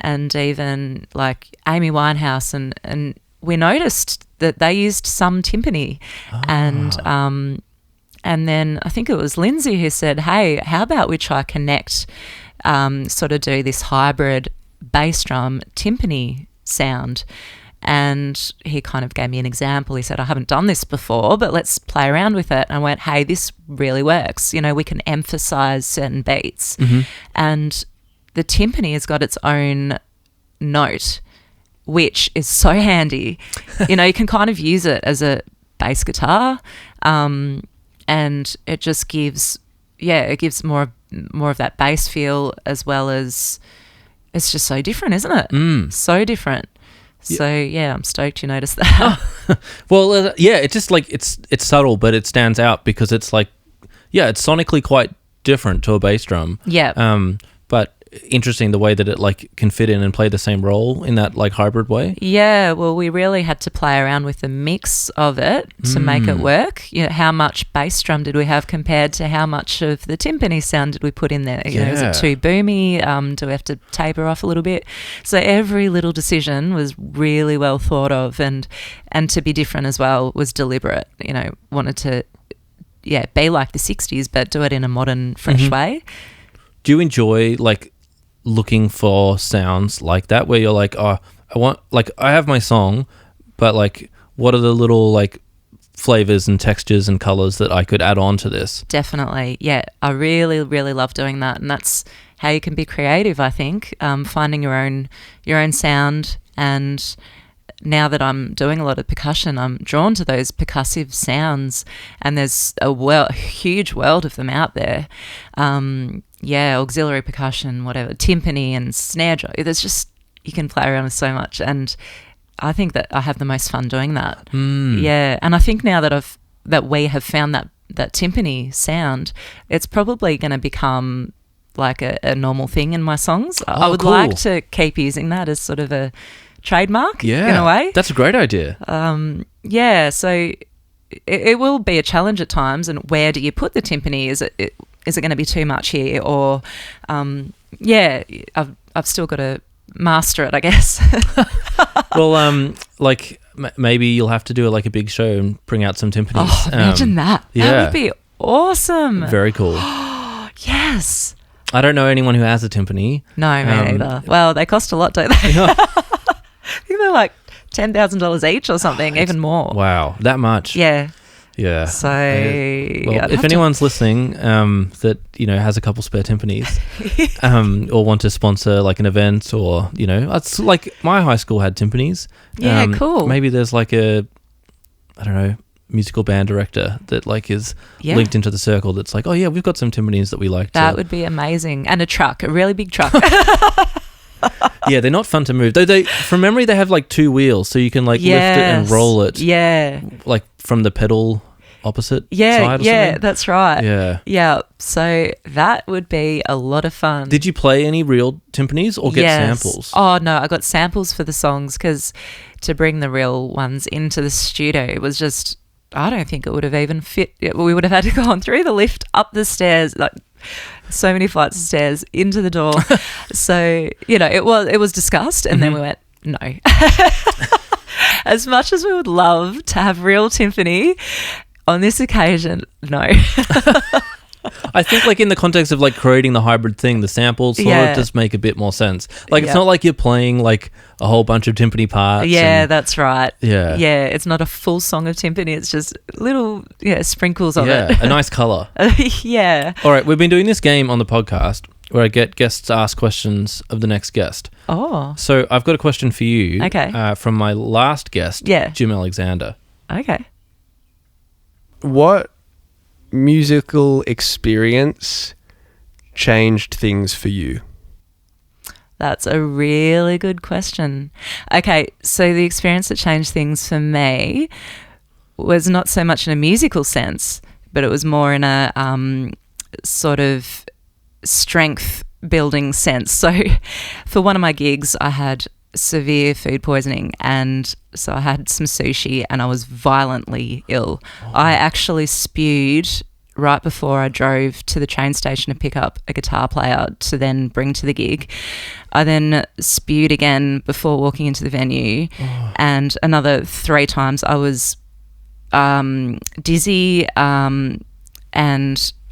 Speaker 2: and even like Amy Winehouse, and we noticed that they used some timpani. And then I think it was Lindsay who said, hey, how about we try Connect, sort of do this hybrid bass drum timpani sound. And he kind of gave me an example. He said, I haven't done this before, but let's play around with it. And I went, hey, this really works. We can emphasize certain beats. And the timpani has got its own note, which is so handy. You can kind of use it as a bass guitar, and it just gives more of that bass feel, as well as it's just so different, isn't it? So different. So yeah, I'm stoked you noticed that.
Speaker 1: Well, it's just like it's subtle, but it stands out because it's like, it's sonically quite different to a bass drum.
Speaker 2: Yeah.
Speaker 1: But interesting the way that it like can fit in and play the same role in that like hybrid way.
Speaker 2: Yeah, well, we really had to play around with the mix of it to make it work. How much bass drum did we have compared to how much of the timpani sound did we put in there? Is it too boomy? Do we have to taper off a little bit? So every little decision was really well thought of, and to be different as well was deliberate. Wanted to be like the 60s, but do it in a modern, fresh way.
Speaker 1: Do you enjoy like looking for sounds like that, where you're like, I have my song, but like, what are the little like flavors and textures and colors that I could add on to this?
Speaker 2: Definitely. Yeah. I really, really love doing that. And that's how you can be creative, I think, finding your own sound and now that I'm doing a lot of percussion, I'm drawn to those percussive sounds, and there's a huge world of them out there. Auxiliary percussion, whatever, timpani and snare drum. There's just, you can play around with so much, and I think that I have the most fun doing that. Yeah, and I think now that we have found that timpani sound, it's probably going to become like a normal thing in my songs. I would like to keep using that as sort of a trademark in a way.
Speaker 1: That's a great idea.
Speaker 2: So it will be a challenge at times, and where do you put the timpani? Is it going to be too much here, or I've still got to master it, I guess.
Speaker 1: Well, maybe you'll have to do like a big show and bring out some timpanis.
Speaker 2: Oh, imagine that.
Speaker 1: Yeah.
Speaker 2: That would be awesome.
Speaker 1: Very cool.
Speaker 2: Yes.
Speaker 1: I don't know anyone who has a timpani.
Speaker 2: No, me neither. Well, they cost a lot, don't they? I think they're like $10,000 each or something, even more.
Speaker 1: Wow, that much?
Speaker 2: Yeah.
Speaker 1: Yeah.
Speaker 2: So,
Speaker 1: if anyone's listening that, has a couple spare timpanis or want to sponsor like an event, or, it's like my high school had timpanis.
Speaker 2: Yeah, cool.
Speaker 1: Maybe there's like musical band director that like is linked into the circle that's like, oh yeah, we've got some timpanis that we like.
Speaker 2: That would be amazing. And a really big truck.
Speaker 1: Yeah, they're not fun to move. They from memory they have like two wheels, so you can like lift it and roll it.
Speaker 2: Yeah.
Speaker 1: Like from the pedal opposite side or something.
Speaker 2: That's right.
Speaker 1: Yeah.
Speaker 2: Yeah. So that would be a lot of fun.
Speaker 1: Did you play any real timpanis or get samples?
Speaker 2: Oh no, I got samples for the songs, because to bring the real ones into the studio, it was just, I don't think it would have even fit. We would have had to go on through the lift, up the stairs, like so many flights of stairs, into the door. So, it was discussed, and then we went, no. As much as we would love to have real timpani, on this occasion, no.
Speaker 1: I think like in the context of like creating the hybrid thing, the samples sort of just make a bit more sense. Like it's not like you're playing like a whole bunch of timpani parts.
Speaker 2: Yeah, that's right.
Speaker 1: Yeah.
Speaker 2: Yeah, it's not a full song of timpani. It's just little sprinkles of it.
Speaker 1: A nice colour.
Speaker 2: Yeah.
Speaker 1: All right, we've been doing this game on the podcast where I get guests to ask questions of the next guest.
Speaker 2: Oh.
Speaker 1: So I've got a question for you.
Speaker 2: Okay.
Speaker 1: From my last guest, Jim Alexander.
Speaker 2: Okay.
Speaker 3: What musical experience changed things for you?
Speaker 2: That's a really good question. Okay, so the experience that changed things for me was not so much in a musical sense, but it was more in a sort of strength building sense. So for one of my gigs, I had severe food poisoning, and so I had some sushi and I was violently ill. I actually spewed right before I drove to the train station to pick up a guitar player to then bring to the gig. I then spewed again before walking into the venue, and another 3 times. I was dizzy, and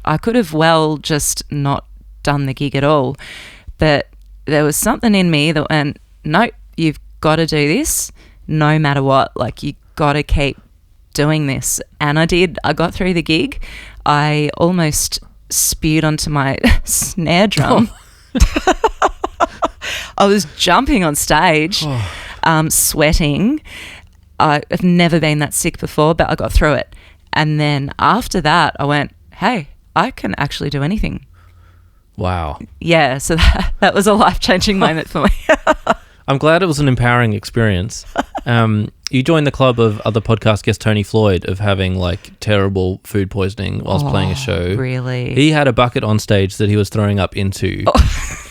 Speaker 2: I could have just not done the gig at all, but there was something in me that went, no, you've got to do this no matter what. Like, you got to keep doing this. And I did. I got through the gig. I almost spewed onto my snare drum. I was jumping on stage, sweating. I've never been that sick before, but I got through it. And then after that, I went, hey, I can actually do anything.
Speaker 1: Wow.
Speaker 2: Yeah, so that was a life-changing moment for me.
Speaker 1: I'm glad it was an empowering experience. You joined the club of other podcast guest Tony Floyd of having like terrible food poisoning whilst playing a show.
Speaker 2: Really?
Speaker 1: He had a bucket on stage that he was throwing up into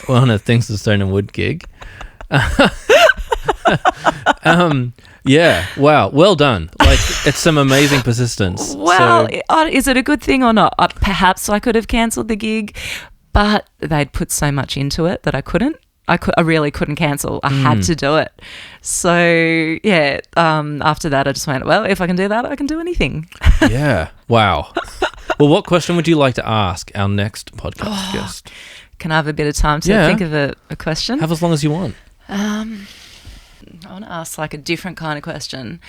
Speaker 1: on a Things of Stone and Wood gig. Yeah, wow, well done. Like, it's some amazing persistence.
Speaker 2: Well, is it a good thing or not? Perhaps I could have cancelled the gig, but they'd put so much into it that I couldn't. I really couldn't cancel. I had to do it. So, yeah, after that, I just went, well, if I can do that, I can do anything.
Speaker 1: Yeah, wow. Well, what question would you like to ask our next podcast guest?
Speaker 2: Can I have a bit of time to think of a question?
Speaker 1: Have as long as you want.
Speaker 2: I want to ask like a different kind of question.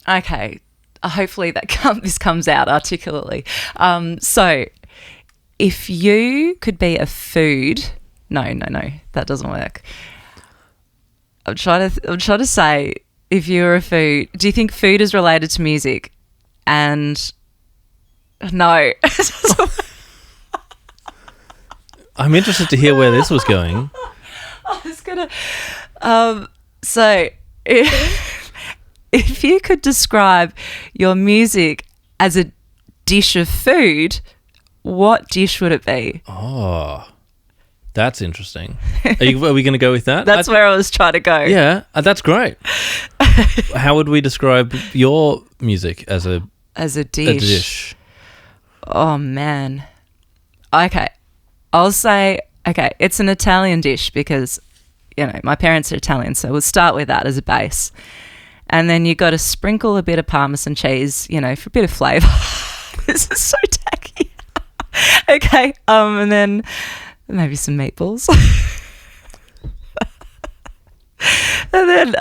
Speaker 2: Okay. Hopefully this comes out articulately. So if you could be a food... No, that doesn't work. I'm trying to say, if you're a food, do you think food is related to music? And no.
Speaker 1: I'm interested to hear where this was going.
Speaker 2: I was gonna. So, if you could describe your music as a dish of food, what dish would it be?
Speaker 1: Oh, that's interesting. Are we going to go with that?
Speaker 2: That's where I was trying to go.
Speaker 1: Yeah, that's great. How would we describe your music as a dish?
Speaker 2: Oh man. Okay, I'll say it's an Italian dish because my parents are Italian, so we'll start with that as a base. And then you got to sprinkle a bit of Parmesan cheese, for a bit of flavour. This is so tacky. Okay, and then maybe some meatballs. And then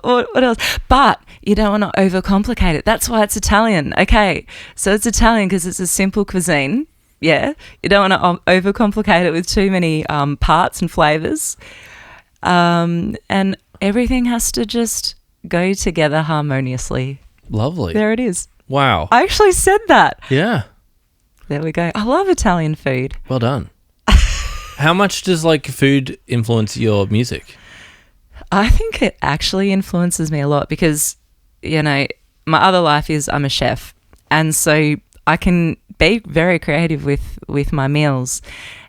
Speaker 2: what else? But you don't want to overcomplicate it. That's why it's Italian. Okay, so it's Italian because it's a simple cuisine. Yeah, you don't want to overcomplicate it with too many parts and flavours. And everything has to just go together harmoniously.
Speaker 1: Lovely.
Speaker 2: There it is.
Speaker 1: Wow.
Speaker 2: I actually said that.
Speaker 1: Yeah.
Speaker 2: There we go. I love Italian food.
Speaker 1: Well done. How much does food influence your music?
Speaker 2: I think it actually influences me a lot because, my other life is I'm a chef. And so I can be very creative with my meals.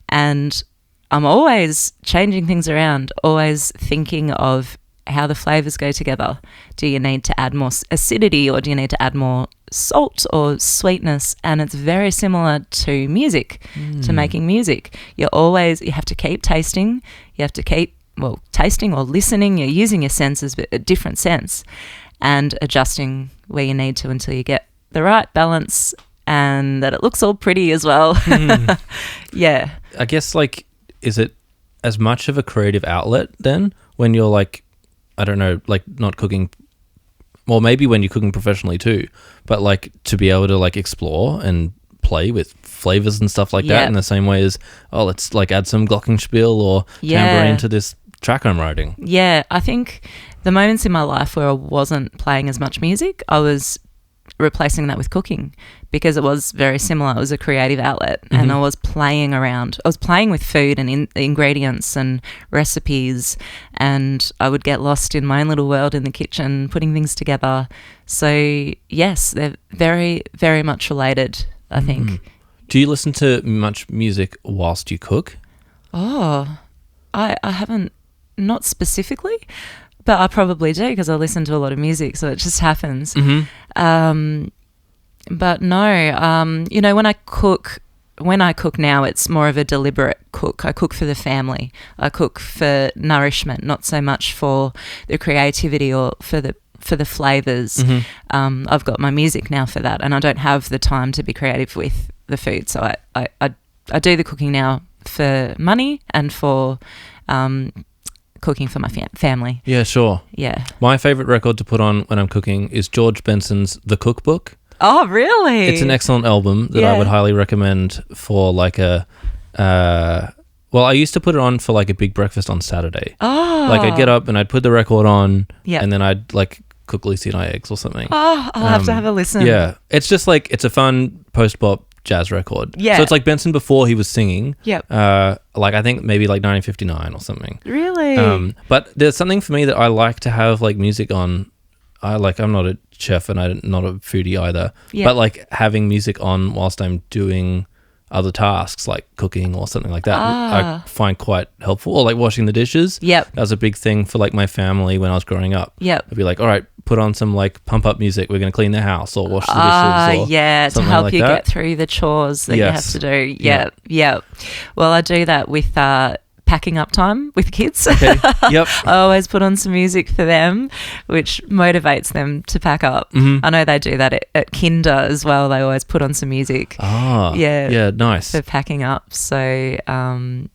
Speaker 2: And I'm always changing things around, always thinking of how the flavors go together. Do you need to add more acidity or do you need to add more salt or sweetness? And it's very similar to music, to making music. You have to keep tasting. You have to keep, tasting or listening. You're using your senses, but a different sense, and adjusting where you need to until you get the right balance and that it looks all pretty as well. Yeah.
Speaker 1: I guess is it as much of a creative outlet then when you're I don't know, not cooking, well, maybe when you're cooking professionally too, but to be able to explore and play with flavors and stuff like that in the same way as, let's add some glockenspiel or tambourine to this track I'm writing.
Speaker 2: Yeah, I think the moments in my life where I wasn't playing as much music, I was replacing that with cooking because it was very similar. It was a creative outlet and I was playing around. I was playing with food and ingredients and recipes, and I would get lost in my own little world in the kitchen putting things together. So yes, they're very, very much related, I think.
Speaker 1: Do you listen to much music whilst you cook?
Speaker 2: Oh, I haven't, not specifically, but I probably do because I listen to a lot of music, so it just happens. But no, when I cook now, it's more of a deliberate cook. I cook for the family. I cook for nourishment, not so much for the creativity or for the flavors. I've got my music now for that, and I don't have the time to be creative with the food. So I do the cooking now for money and for cooking for my family.
Speaker 1: Yeah, sure.
Speaker 2: Yeah.
Speaker 1: My favorite record to put on when I'm cooking is George Benson's The Cookbook.
Speaker 2: Oh, really?
Speaker 1: It's an excellent album that I would highly recommend for I used to put it on for a big breakfast on Saturday.
Speaker 2: Oh.
Speaker 1: I'd get up and I'd put the record on and then I'd cook Lucy and I eggs or something.
Speaker 2: Oh, I'll have to have a listen.
Speaker 1: Yeah. It's just it's a fun post-bop jazz record.
Speaker 2: Yeah.
Speaker 1: So it's Benson before he was singing.
Speaker 2: Yep.
Speaker 1: I think maybe 1959 or something.
Speaker 2: Really?
Speaker 1: But there's something for me that I like to have music on. I'm not a chef and I'm not a foodie either.
Speaker 2: Yeah.
Speaker 1: But having music on whilst I'm doing other tasks like cooking or something like that, I find quite helpful. Or washing the dishes.
Speaker 2: Yep.
Speaker 1: That was a big thing for my family when I was growing up.
Speaker 2: Yep.
Speaker 1: I'd be all right, put on some pump up music. We're going to clean the house or wash the dishes. Or
Speaker 2: to help you get through the chores that you have to do. Yeah. Yeah. Well, I do that with packing up time with kids.
Speaker 1: Okay. Yep.
Speaker 2: I always put on some music for them, which motivates them to pack up. I know they do that at kinder as well. They always put on some music.
Speaker 1: Ah. Yeah, nice.
Speaker 2: For packing up. So,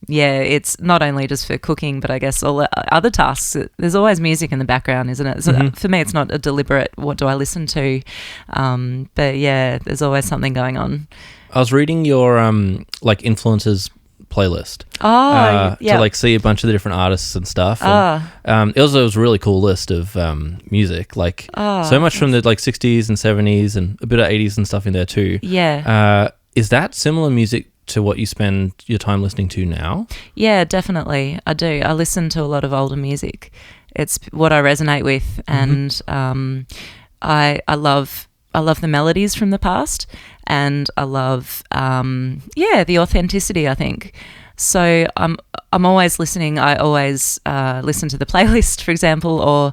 Speaker 2: it's not only just for cooking, but I guess all the other tasks. There's always music in the background, isn't it? So for me, it's not a deliberate, what do I listen to? But yeah, there's always something going on.
Speaker 1: I was reading your influences playlist.
Speaker 2: Oh, yeah.
Speaker 1: To like see a bunch of the different artists and stuff. And, it was a really cool list of music, like so much from the like 60s and 70s and a bit of 80s and stuff in there too.
Speaker 2: Yeah.
Speaker 1: Is that similar music to what you spend your time listening to now?
Speaker 2: Yeah, definitely. I do. I listen to a lot of older music. It's what I resonate with, and I love the melodies from the past, and I love the authenticity, I think. So I'm always listening. I always listen to the playlist, for example, or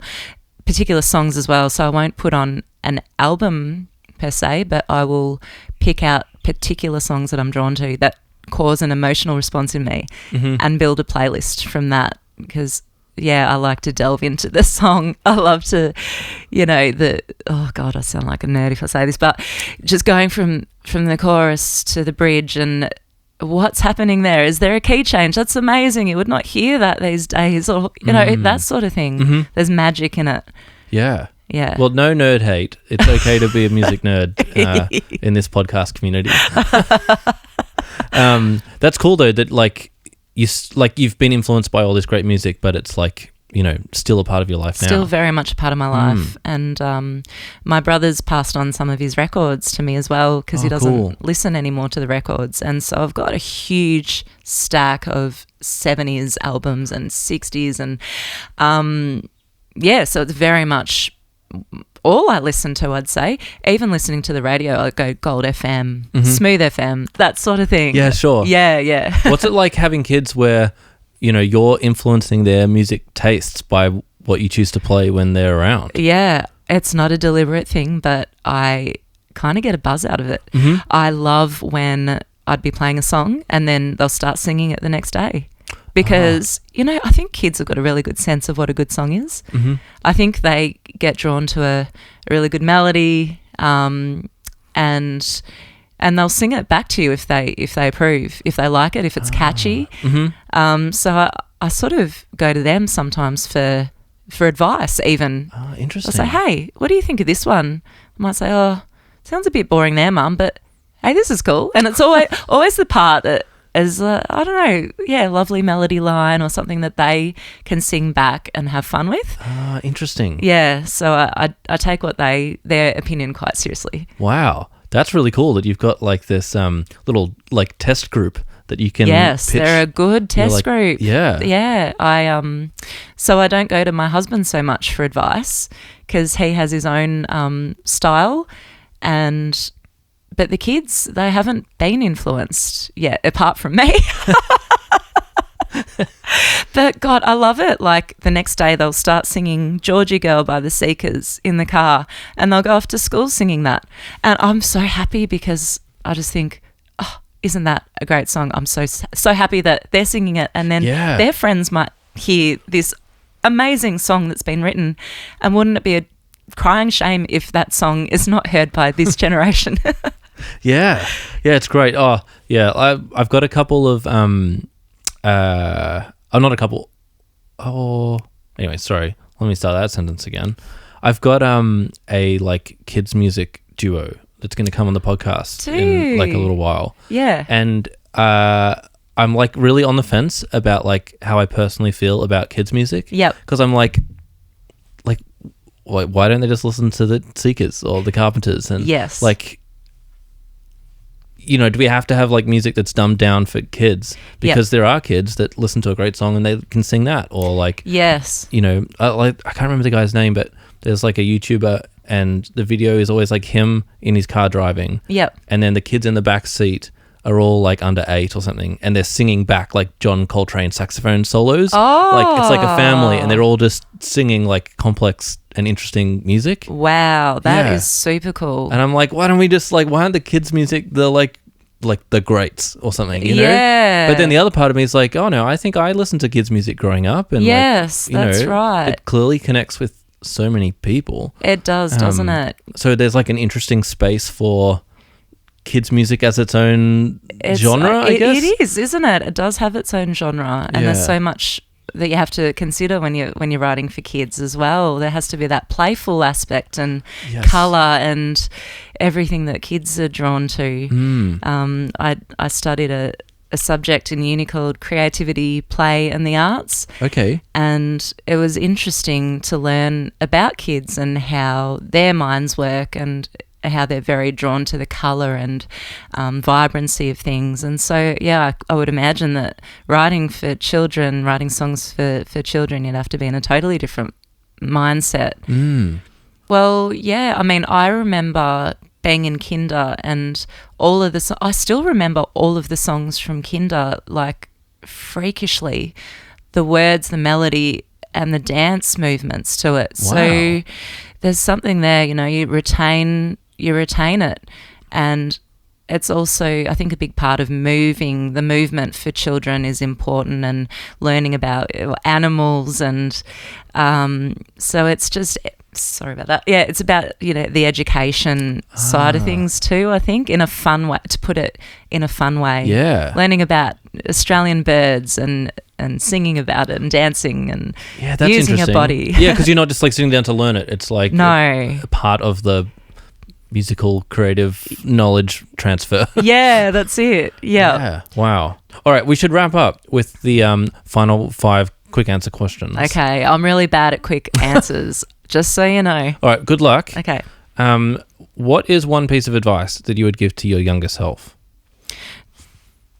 Speaker 2: particular songs as well. So I won't put on an album per se, but I will pick out particular songs that I'm drawn to that cause an emotional response in me, and build a playlist from that, because I like to delve into the song. I love to, oh God, I sound like a nerd if I say this, but just going from the chorus to the bridge and what's happening there. Is there a key change? That's amazing. You would not hear that these days, or, that sort of thing. There's magic in it.
Speaker 1: Yeah.
Speaker 2: Yeah.
Speaker 1: Well, no nerd hate. It's okay to be a music nerd in this podcast community. That's cool though, that like you've been influenced by all this great music, but it's like, still a part of your life now.
Speaker 2: Still very much a part of my life. And my brother's passed on some of his records to me as well, because he doesn't listen anymore to the records. And so I've got a huge stack of 70s albums and 60s. And so it's very much all I listen to, I'd say. Even listening to the radio, I go Gold FM, Smooth FM, that sort of thing.
Speaker 1: Yeah, sure.
Speaker 2: Yeah.
Speaker 1: What's it like having kids where, you're influencing their music tastes by what you choose to play when they're around?
Speaker 2: Yeah, it's not a deliberate thing, but I kind of get a buzz out of it. I love when I'd be playing a song and then they'll start singing it the next day. Because, I think kids have got a really good sense of what a good song is. I think they get drawn to a really good melody, and they'll sing it back to you if they approve, if they like it, if it's catchy. So I sort of go to them sometimes for advice even.
Speaker 1: Interesting.
Speaker 2: I'll say, hey, what do you think of this one? I might say, oh, sounds a bit boring there, Mum, but hey, this is cool. And it's always the part that is, I don't know, lovely melody line or something that they can sing back and have fun with.
Speaker 1: Interesting.
Speaker 2: Yeah, so I take their opinion quite seriously.
Speaker 1: Wow. That's really cool that you've got like this little like test group that you can
Speaker 2: Yes,
Speaker 1: pitch.
Speaker 2: they're a good test group.
Speaker 1: Yeah.
Speaker 2: Yeah. So I don't go to my husband so much for advice, because he has his own style, but the kids, they haven't been influenced yet, apart from me. But God, I love it. Like the next day they'll start singing Georgie Girl by the Seekers in the car, and they'll go off to school singing that. And I'm so happy, because I just think, oh, isn't that a great song? I'm so happy that they're singing it, and then their friends might hear this amazing song that's been written, and wouldn't it be a crying shame if that song is not heard by this generation?
Speaker 1: Yeah, it's great. Oh, yeah, I've got a couple of not a couple. Oh, anyway, sorry. Let me start that sentence again. I've got a like kids music duo that's going to come on the podcast in like a little while. Yeah, and I'm like really on the fence about like how I personally feel about kids music. Yep, because I'm like. Why don't they just listen to the Seekers or the Carpenters? And like, do we have to have like music that's dumbed down for kids? Because there are kids that listen to a great song and they can sing that, or like, I can't remember the guy's name, but there's like a YouTuber and the video is always like him in his car driving. Yep. And then the kids in the back seat are all like under 8 or something, and they're singing back like John Coltrane saxophone solos. Oh, like it's like a family, and they're all just singing like complex and interesting music.
Speaker 2: Wow, that is super cool.
Speaker 1: And I'm like, why don't we just like, why aren't the kids' music the like the greats or something? You know? Yeah. But then the other part of me is like, oh no, I think I listened to kids' music growing up, and
Speaker 2: yes, that's right.
Speaker 1: It clearly connects with so many people.
Speaker 2: It does, doesn't it?
Speaker 1: So there's like an interesting space for kids music as its own genre, I guess.
Speaker 2: It is, isn't it? It does have its own genre, and there's so much that you have to consider when you're writing for kids as well. There has to be that playful aspect and colour and everything that kids are drawn to. I studied a subject in uni called Creativity, Play and the Arts.
Speaker 1: Okay.
Speaker 2: And it was interesting to learn about kids and how their minds work and how they're very drawn to the colour and vibrancy of things. And so, yeah, I would imagine that writing for children, writing songs for children, you'd have to be in a totally different mindset. Well, yeah, I mean, I remember being in kinder and I still remember all of the songs from kinder, like freakishly, the words, the melody and the dance movements to it.
Speaker 1: Wow.
Speaker 2: So there's something there, you retain it. And it's also, I think, a big part of the movement for children is important, and learning about animals. And so it's just, sorry about that. Yeah, it's about, the education side of things too, I think, in a fun way, to put it in a fun way.
Speaker 1: Yeah.
Speaker 2: Learning about Australian birds and singing about it and dancing and
Speaker 1: That's
Speaker 2: using
Speaker 1: interesting.
Speaker 2: a body.
Speaker 1: Yeah, because you're not just like sitting down to learn it. It's like a part of the musical creative knowledge transfer.
Speaker 2: Yeah, that's it. Yeah.
Speaker 1: Wow. All right, we should wrap up with the final 5 quick answer questions.
Speaker 2: Okay, I'm really bad at quick answers, just so you know.
Speaker 1: All right, good luck.
Speaker 2: Okay.
Speaker 1: What is one piece of advice that you would give to your younger self?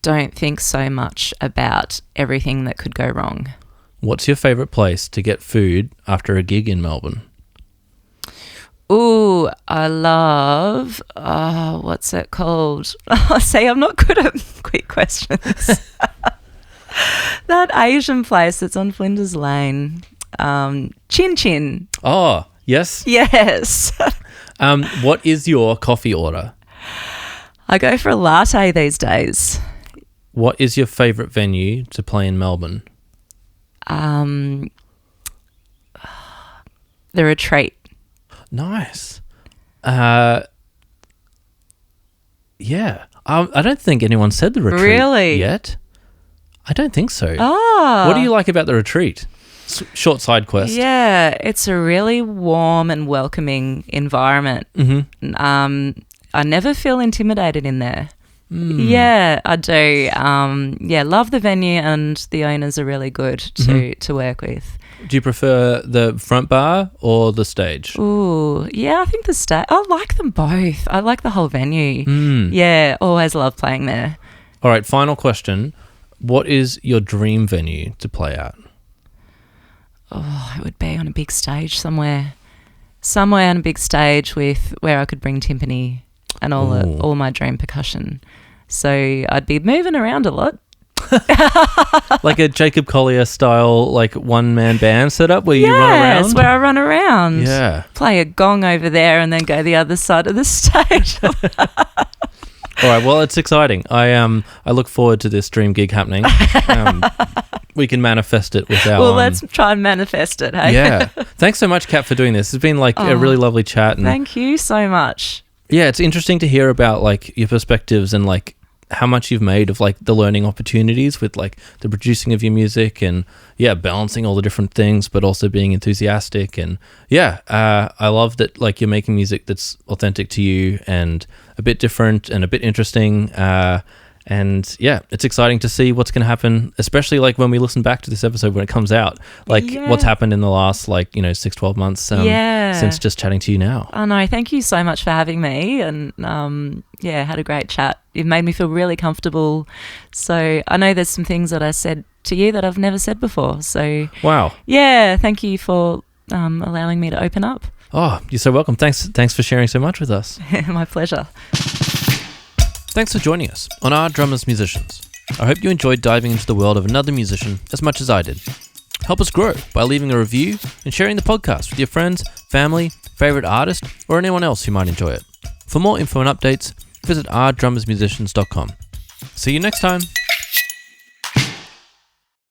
Speaker 2: Don't think so much about everything that could go wrong.
Speaker 1: What's your favourite place to get food after a gig in Melbourne?
Speaker 2: Ooh, I love, what's it called? See, I'm not good at quick questions. That Asian place that's on Flinders Lane. Chin Chin.
Speaker 1: Oh, yes.
Speaker 2: Yes.
Speaker 1: What is your coffee order?
Speaker 2: I go for a latte these days.
Speaker 1: What is your favourite venue to play in Melbourne?
Speaker 2: The Retreat.
Speaker 1: Nice. Yeah. I don't think anyone said the Retreat
Speaker 2: Really?
Speaker 1: yet. I don't think so.
Speaker 2: Oh.
Speaker 1: What do you like about the Retreat? Short side quest.
Speaker 2: Yeah, it's a really warm and welcoming environment.
Speaker 1: Mm-hmm.
Speaker 2: I never feel intimidated in there. Yeah, I do. Love the venue, and the owners are really good to work with.
Speaker 1: Do you prefer the front bar or the stage?
Speaker 2: Ooh, yeah, I think the stage. I like them both. I like the whole venue. Yeah, always love playing there.
Speaker 1: All right, final question. What is your dream venue to play at?
Speaker 2: Oh, it would be on a big stage somewhere on a big stage where I could bring timpani and all my dream percussion. So I'd be moving around a lot.
Speaker 1: Like a Jacob Collier style, like one-man band setup where you run around?
Speaker 2: Yes, where I run around.
Speaker 1: Yeah.
Speaker 2: Play a gong over there and then go the other side of the stage.
Speaker 1: All right, well, it's exciting. I look forward to this dream gig happening. We can manifest it with our...
Speaker 2: Well, let's try and manifest it, hey?
Speaker 1: Yeah. Thanks so much, Kat, for doing this. It's been like a really lovely chat. And
Speaker 2: thank you so much.
Speaker 1: yeah, it's interesting to hear about like your perspectives and like how much you've made of like the learning opportunities with like the producing of your music and balancing all the different things, but also being enthusiastic. And I love that like you're making music that's authentic to you and a bit different and a bit interesting. And it's exciting to see what's going to happen, especially like when we listen back to this episode when it comes out, like what's happened in the last 6-12 months since just chatting to you now.
Speaker 2: Oh no, thank you so much for having me, and had a great chat. You've made me feel really comfortable. So I know there's some things that I said to you that I've never said before. So
Speaker 1: wow.
Speaker 2: Yeah, thank you for allowing me to open up.
Speaker 1: Oh, you're so welcome. Thanks for sharing so much with us.
Speaker 2: My pleasure.
Speaker 1: Thanks for joining us on Our Drummers Musicians. I hope you enjoyed diving into the world of another musician as much as I did. Help us grow by leaving a review and sharing the podcast with your friends, family, favourite artist, or anyone else who might enjoy it. For more info and updates, visit ourdrummersmusicians.com. See you next time.